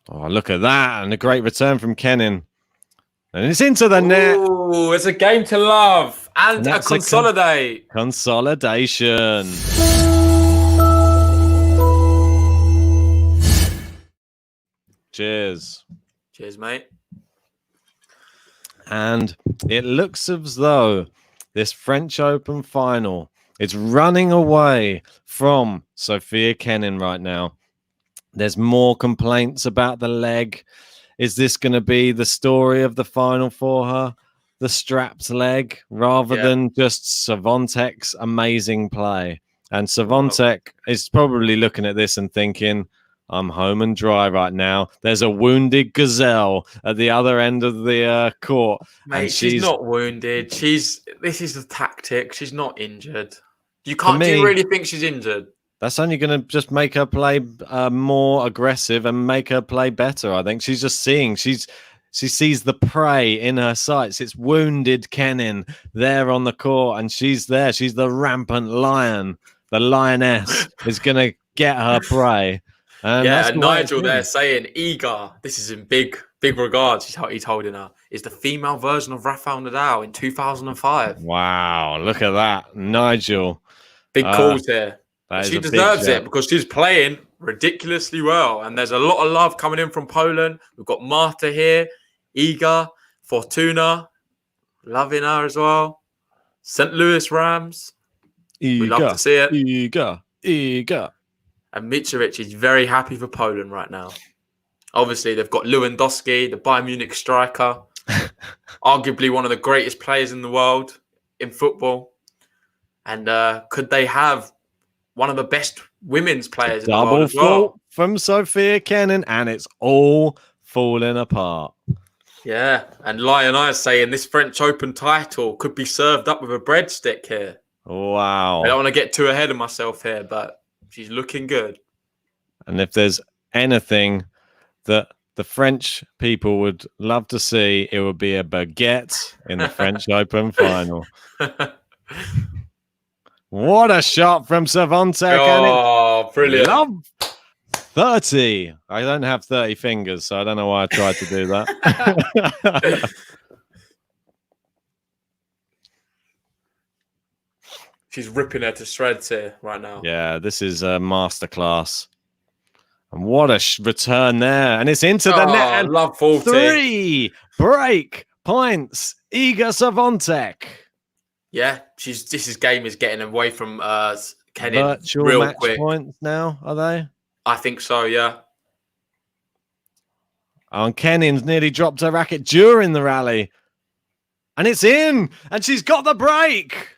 F: Oh, look at that. And a great return from Kenin. And it's into the net.
B: Ooh, it's a game to love. And a consolidate.
F: Consolidation. Cheers.
B: Cheers, mate.
F: And it looks as though this French Open final is running away from Sofia Kenin right now. There's more complaints about the leg. Is this going to be the story of the final for her? The strapped leg rather than just Swiatek's amazing play. And Swiatek is probably looking at this and thinking, I'm home and dry right now. There's a wounded gazelle at the other end of the court.
B: Mate,
F: and
B: she's not wounded. This is the tactic. She's not injured. Do you really think she's injured?
F: That's only going to just make her play more aggressive and make her play better. I think she's just seeing. She sees the prey in her sights. It's wounded Kenin there on the court, and she's there. She's the rampant lion. The lioness is going to get her prey. And
B: Nigel there saying, Iga, this is in big regards, he's holding her, is the female version of Rafael Nadal in 2005.
F: Wow, look at that. Nigel.
B: Big calls here. She deserves it
F: shout.
B: because she's playing ridiculously well. And there's a lot of love coming in from Poland. We've got Marta here, Iga, Fortuna, loving her as well. St. Louis Rams. We love to see it.
F: Iga.
B: And Mitrovic is very happy for Poland right now. Obviously, they've got Lewandowski, the Bayern Munich striker, arguably one of the greatest players in the world in football. And could they have one of the best women's players in the world as well?
F: Double fault from Sofia Kenin, and it's all falling apart.
B: Yeah, and Lion Eye is saying this French Open title could be served up with a breadstick here.
F: Wow.
B: I don't want to get too ahead of myself here, but she's looking good.
F: And if there's anything that the French people would love to see, it would be a baguette in the French Open final. What a shot from Swiatek.
B: Oh, brilliant.
F: Love 30. I don't have 30 fingers, so I don't know why I tried to do that.
B: She's ripping her to shreds here right now.
F: Yeah, this is a masterclass. And what a return there. And it's into the net. And
B: love 40.
F: 3 break points. Iga Swiatek.
B: Yeah, this game is getting away from Kenin
F: Virtual
B: real
F: match
B: quick.
F: points now, are they?
B: I think so, yeah.
F: And Kenin's nearly dropped her racket during the rally. And it's in. And she's got the break.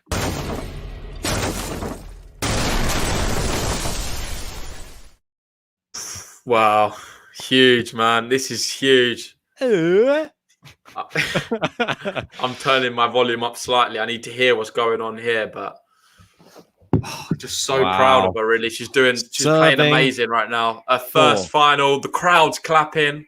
B: Wow. Huge, man. This is huge. I'm turning my volume up slightly. I need to hear what's going on here, but just so proud of her, really. She's playing amazing right now. Her first final, the crowd's clapping.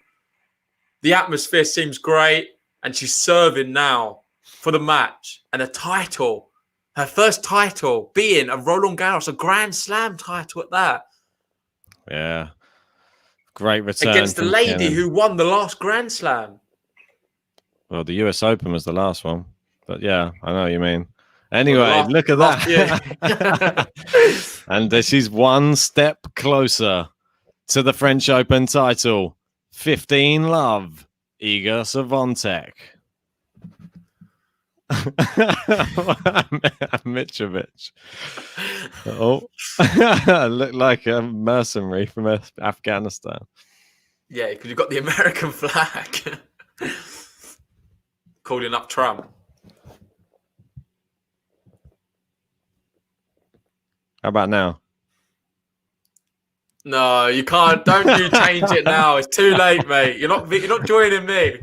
B: The atmosphere seems great, and she's serving now for the match and a title. Her first title being a Roland Garros, a Grand Slam title at that.
F: Yeah. Great return.
B: Against the lady who won the last Grand Slam.
F: Well, the US Open was the last one. But yeah, I know what you mean. Anyway, look at that. And she's one step closer to the French Open title. 15 love, Iga Swiatek. Mitrovic. Oh, look like a mercenary from Afghanistan.
B: Yeah, because you've got the American flag calling up Trump.
F: How about now?
B: No, you can't. Don't you change it now. It's too late, mate. You're not joining me.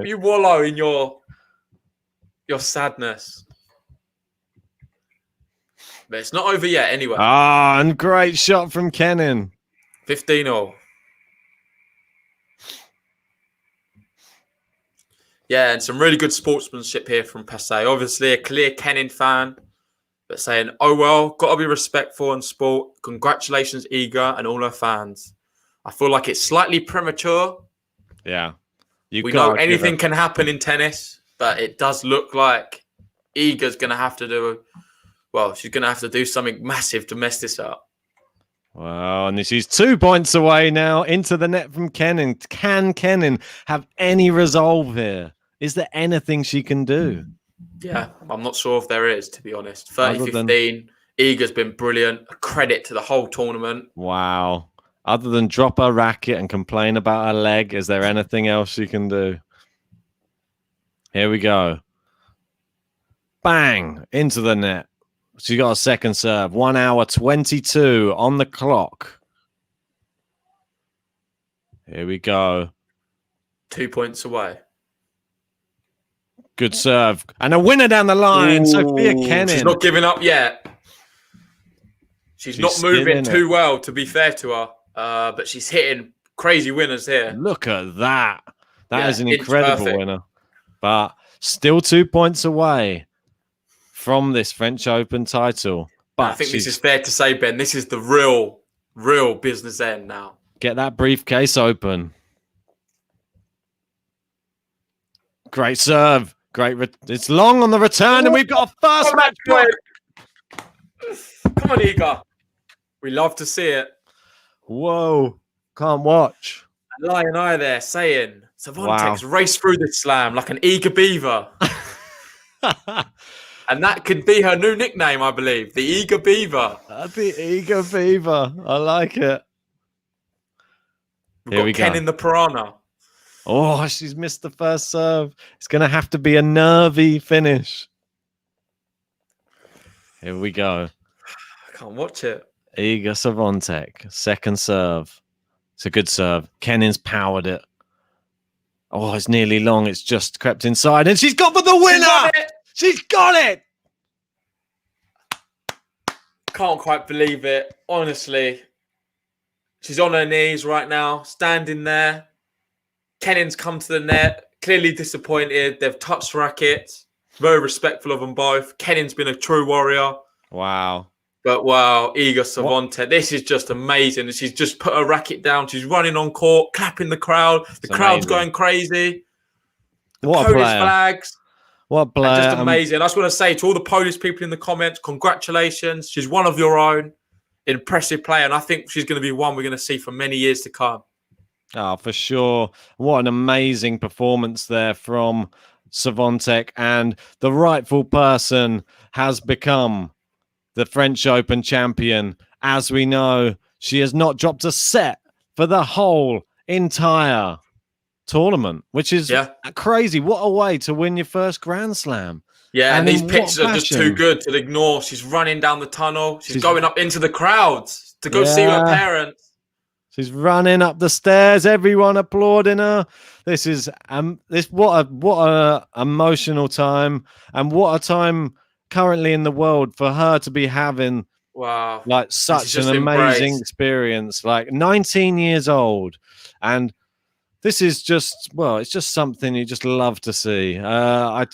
B: You wallow in your sadness. But it's not over yet anyway.
F: Ah, and great shot from Kenin.
B: 15-all. Yeah, and some really good sportsmanship here from Passé. Obviously, a clear Kenin fan, but saying, oh, well, got to be respectful in sport. Congratulations, Iga, and all her fans. I feel like it's slightly premature.
F: Yeah.
B: We know anything can happen in tennis, but it does look like Iga's going to have to do, she's going to have to do something massive to mess this up.
F: Well, and this is 2 points away now into the net from Kenin. Can Kenin have any resolve here? Is there anything she can do?
B: Yeah, I'm not sure if there is, to be honest.
F: Other than-
B: 30-15. Iga's been brilliant. A credit to the whole tournament.
F: Wow. Other than drop her racket and complain about her leg, is there anything else she can do? Here we go. Bang! Into the net. She got a second serve. 1 hour 22 on the clock. Here we go.
B: 2 points away.
F: Good serve. And a winner down the line.
B: Ooh,
F: Sophia Kenin.
B: She's not giving up yet. She's not moving too well, to be fair to her. But she's hitting crazy winners here.
F: Look at that. That is an incredible winner. But still 2 points away from this French Open title. But
B: I think this is fair to say, Ben, this is the real business end now.
F: Get that briefcase open. Great serve. It's long on the return, and we've got a first match point.
B: Come on, Iga. We love to see it.
F: Whoa. Can't watch.
B: Lion Eye there saying, Swiatek's raced through this slam like an eager beaver. And that could be her new nickname, I believe. The Eager Beaver.
F: The Eager Beaver. I like it.
B: Here we go. Kenin the Piranha.
F: Oh, she's missed the first serve. It's going to have to be a nervy finish. Here we go.
B: I can't watch it.
F: Iga Swiatek, second serve. It's a good serve. Kenin's powered it. Oh, it's nearly long. It's just crept inside, and she's got for the winner. She's got it.
B: Can't quite believe it. Honestly, she's on her knees right now, standing there. Kenin's come to the net, clearly disappointed. They've touched rackets. Very respectful of them both. Kenin's been a true warrior.
F: Wow.
B: But wow, Iga Swiatek, this is just amazing. She's just put her racket down. She's running on court, clapping the crowd. The crowd's going crazy.
F: What
B: Polish flags.
F: What a player.
B: Just amazing. I just want to say to all the Polish people in the comments, congratulations. She's one of your own. Impressive player. And I think she's going to be one we're going to see for many years to come.
F: Oh, for sure. What an amazing performance there from Swiatek. And the rightful person has become the French Open champion. As we know, she has not dropped a set for the whole entire tournament, which is crazy. What a way to win your first Grand Slam.
B: Yeah, and these pictures are just too good to ignore. She's running down the tunnel. She's going up into the crowds to go see her parents.
F: She's running up the stairs. Everyone applauding her. This is what a emotional time, and what a time currently in the world for her to be having.
B: Wow,
F: like such an amazing experience. Like 19 years old, and this is just, well, it's just something you just love to see. I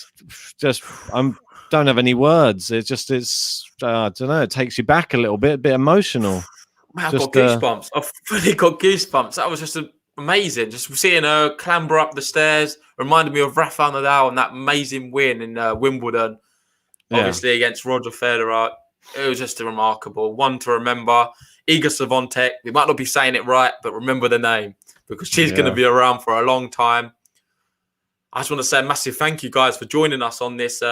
F: don't have any words. I don't know. It takes you back a little bit, a bit emotional.
B: Man, I've got goosebumps. I've really got goosebumps. That was just amazing. Just seeing her clamber up the stairs reminded me of Rafael Nadal and that amazing win in Wimbledon, obviously against Roger Federer. It was just a remarkable one to remember. Iga Swiatek. We might not be saying it right, but remember the name, because she's going to be around for a long time. I just want to say a massive thank you, guys, for joining us on this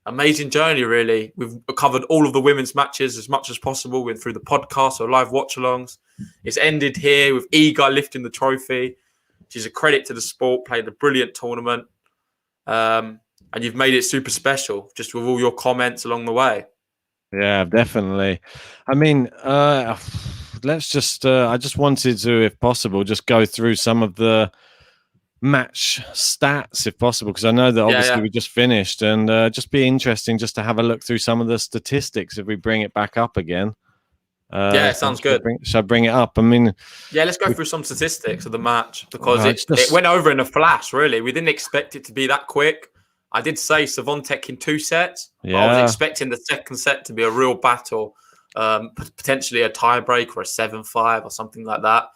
B: amazing journey, really. We've covered all of the women's matches as much as possible through the podcast or live watch-alongs. It's ended here with Iga lifting the trophy. She's a credit to the sport, played a brilliant tournament. And you've made it super special, just with all your comments along the way.
F: Yeah, definitely. I mean, let's just, I just wanted to, if possible, just go through some of the match stats, if possible, because I know that obviously we just finished, and just be interesting just to have a look through some of the statistics if we bring it back up again.
B: Yeah, sounds good.
F: Should I bring it up? I mean,
B: yeah, let's go through some statistics of the match, because it went over in a flash, really. We didn't expect it to be that quick. I did say Swiatek in 2 sets. But I was expecting the second set to be a real battle, potentially a tiebreak or a 7-5 or something like that.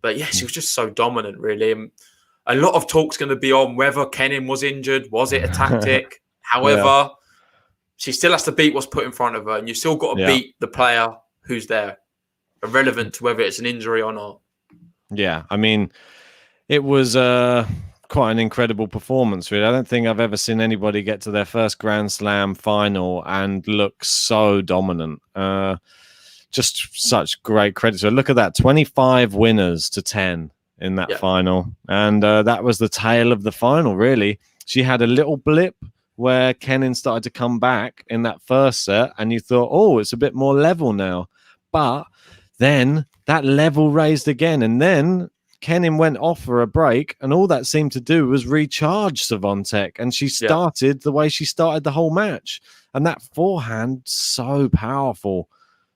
B: But yeah, she was just so dominant, really. And a lot of talk's going to be on whether Kenin was injured. Was it a tactic? However, she still has to beat what's put in front of her, and you still got to beat the player who's there. irrelevant to whether it's an injury or not.
F: Yeah, I mean, it was quite an incredible performance, really. I don't think I've ever seen anybody get to their first Grand Slam final and look so dominant. Just such great credit. So look at that, 25 winners to 10 in that final. And that was the tail of the final, really. She had a little blip where Kenin started to come back in that first set, and you thought, oh, it's a bit more level now. But then that level raised again, and then Kenin went off for a break, and all that seemed to do was recharge Swiatek, and she started the way she started the whole match. And that forehand, so powerful.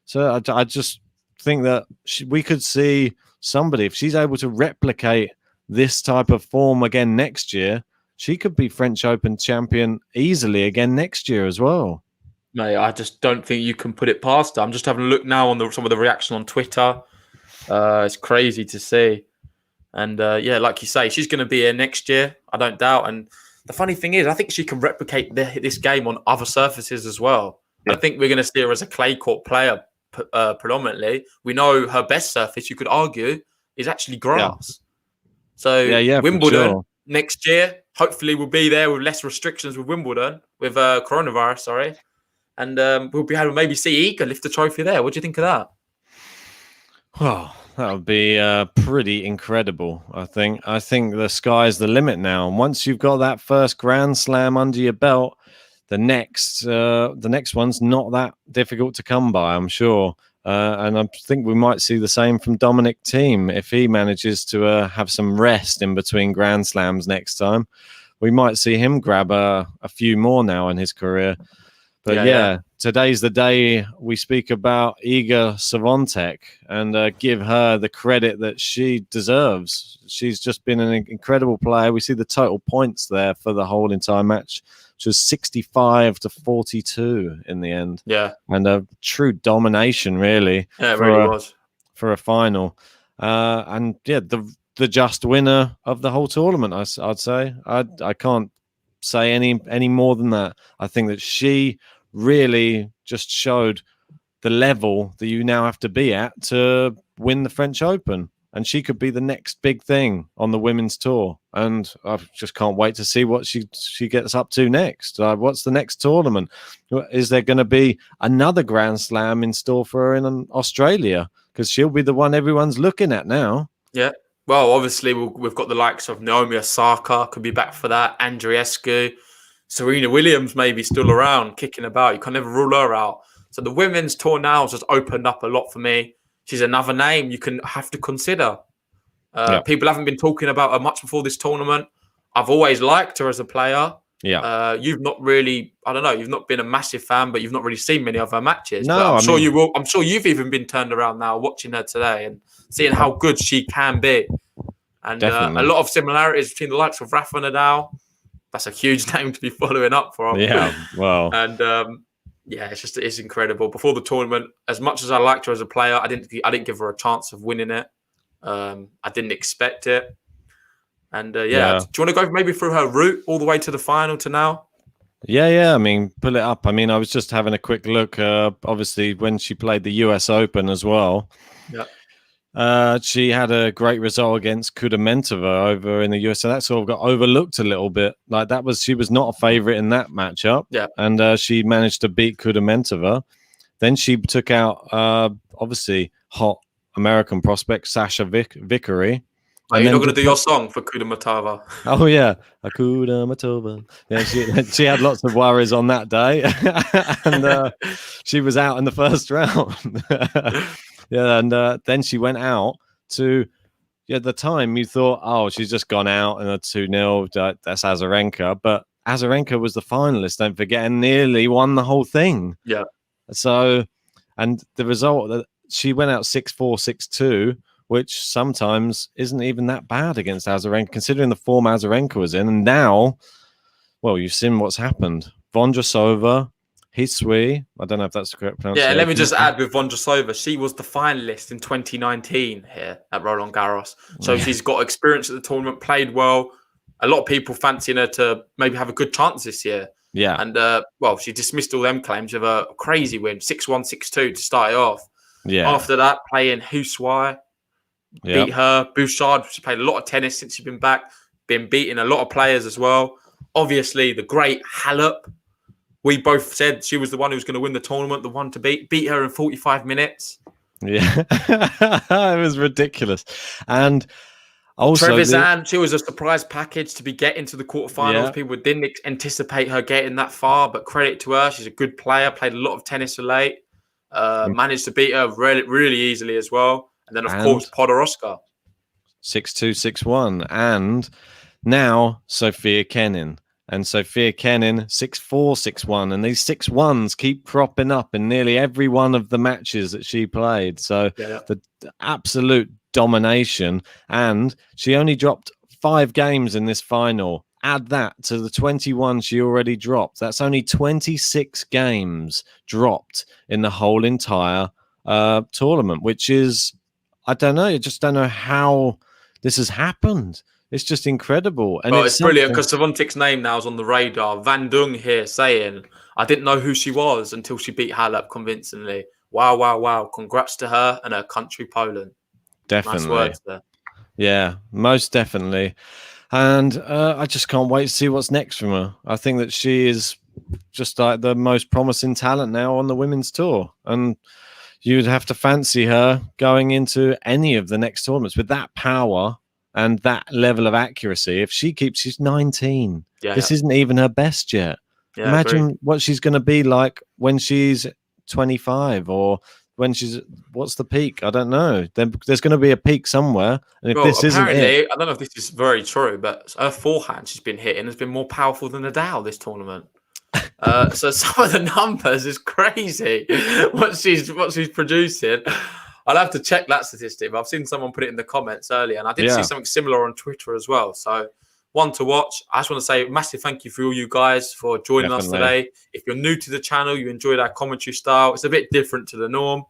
F: So I just think that we could see somebody, if she's able to replicate this type of form again next year, she could be French Open champion easily again next year as well.
B: Mate, I just don't think you can put it past her. I'm just having a look now on some of the reaction on Twitter. It's crazy to see. And like you say, she's going to be here next year, I don't doubt. And the funny thing is, I think she can replicate this game on other surfaces as well. Yeah. I think we're going to see her as a clay court player predominantly. We know her best surface, you could argue, is actually grass. So Wimbledon next year, hopefully we'll be there with less restrictions with Wimbledon, with coronavirus, sorry. And we'll be able to maybe see Iga lift the trophy there. What do you think of that?
F: Well, that would be pretty incredible, I think. I think the sky's the limit now. And once you've got that first Grand Slam under your belt, the next one's not that difficult to come by, I'm sure. And I think we might see the same from Dominic Thiem if he manages to have some rest in between Grand Slams next time. We might see him grab a few more now in his career. But today's the day we speak about Iga Swiatek and give her the credit that she deserves. She's just been an incredible player. We see the total points there for the whole entire match, which was 65-42 in the end. Yeah. And a true domination, really.
B: Yeah, it really was.
F: For a final. The just winner of the whole tournament, I'd say. I can't say any more than that. I think that she really just showed the level that you now have to be at to win the French Open, and she could be the next big thing on the women's tour. And I just can't wait to see what she gets up to next. What's the next tournament? Is there going to be another Grand Slam in store for her in Australia? Because she'll be the one everyone's looking at now.
B: Yeah. Well, obviously, we've got the likes of Naomi Osaka, could be back for that. Andreescu, Serena Williams maybe still around, kicking about. You can never rule her out. So the women's tour now has just opened up a lot for me. She's another name you have to consider. People haven't been talking about her much before this tournament. I've always liked her as a player. Yeah. You've not really, I don't know, you've not been a massive fan, but you've not really seen many of her matches.
F: No,
B: but I'm sure you will. I'm sure you've even been turned around now watching her today and seeing how good she can be. And a lot of similarities between the likes of Rafa Nadal. That's a huge name to be following up for.
F: Yeah, well.
B: And it's incredible. Before the tournament, as much as I liked her as a player, I didn't give her a chance of winning it. I didn't expect it. And do you want to go maybe through her route all the way to the final to now?
F: Yeah. I mean, pull it up. I mean, I was just having a quick look. Obviously, when she played the US Open as well. Yeah. She had a great result against Kudermetova over in the US, and that sort of got overlooked a little bit. She was not a favorite in that matchup. Yeah. And she managed to beat Kudermetova. Then she took out obviously hot American prospect Sasha Vickery.
B: You're not going to do your song for Kudermetova.
F: Oh yeah, Kudermetova. Yeah, she had lots of worries on that day, and she was out in the first round. Yeah, and then she went out to. At the time, you thought, oh, she's just gone out in a 2-0. That's Azarenka, but Azarenka was the finalist. Don't forget, and nearly won the whole thing. Yeah. So, and the result that she went out 6-4, 6-2. Which sometimes isn't even that bad against Azarenka, considering the form Azarenka was in. And now, well, you've seen what's happened. Vondrousova, Hisui, I don't know if that's the correct pronunciation.
B: Yeah, let me just add with Vondrousova, she was the finalist in 2019 here at Roland Garros. So she's got experience at the tournament, played well. A lot of people fancying her to maybe have a good chance this year. Yeah. And, she dismissed all them claims of a crazy win, 6-1, 6-2 to start it off.
F: Yeah.
B: After that, playing Huswai, beat her. Bouchard, she played a lot of tennis since she's been back. Been beating a lot of players as well. Obviously, the great Halep. We both said she was the one who was going to win the tournament, the one to beat. Beat her in 45 minutes.
F: Yeah. It was ridiculous. And also,
B: Trevisan, she was a surprise package to be getting to the quarterfinals.
F: Yeah.
B: People didn't anticipate her getting that far, but credit to her. She's a good player, played a lot of tennis late, managed to beat her really, really easily as well. And then, of course, Podoroska.
F: 6-2, 6-1. And now Sofia Kenin. And Sofia Kenin, 6-4, 6-1. And these 6-1s keep cropping up in nearly every one of the matches that she played. So the absolute domination. And she only dropped 5 games in this final. Add that to the 21 she already dropped. That's only 26 games dropped in the whole entire tournament, which is, I don't know. I just don't know how this has happened. It's just incredible. And
B: it's brilliant because Swiatek's name now is on the radar. Van Dung here saying, I didn't know who she was until she beat Halep convincingly. Wow, wow, wow. Congrats to her and her country, Poland.
F: Definitely.
B: Nice words there.
F: Yeah, most definitely. And I just can't wait to see what's next from her. I think that she is just like the most promising talent now on the women's tour. And you'd have to fancy her going into any of the next tournaments with that power and that level of accuracy. If she keeps, she's 19. This isn't even her best yet. Imagine what she's going to be like when she's 25 or when she's, what's the peak? I don't know. There's going to be a peak somewhere. And if this isn't it,
B: I don't know if this is very true, but her forehand she's been hitting has been more powerful than Nadal this tournament. So some of the numbers is crazy. What she's producing. I'll have to check that statistic, but I've seen someone put it in the comments earlier, and I did see something similar on Twitter as well. So, one to watch. I just want to say a massive thank you for all you guys for joining us today. If you're new to the channel, you enjoyed our commentary style. It's a bit different to the norm.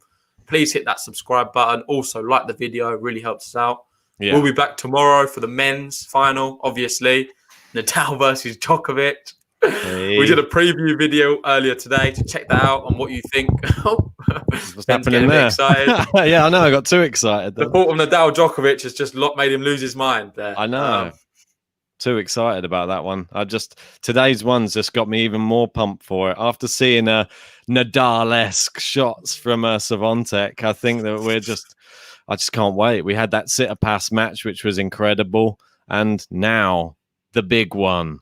B: Please hit that subscribe button. Also, like the video. It really helps us out. We'll be back tomorrow for the men's final, obviously. Nadal versus Djokovic. We did a preview video earlier today to check that out on what you think.
F: What's happening there?
B: Excited.
F: Yeah, I know. I got too excited.
B: The thought of Nadal Djokovic has just made him lose his mind there.
F: I know. Too excited about that one. Today's one's just got me even more pumped for it. After seeing Nadal-esque shots from Swiatek, I think that I just can't wait. We had that sitter pass match, which was incredible. And now the big one.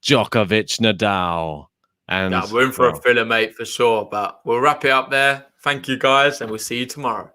F: Djokovic, Nadal. And
B: we're in for a filler, mate, for sure. But we'll wrap it up there. Thank you, guys, and we'll see you tomorrow.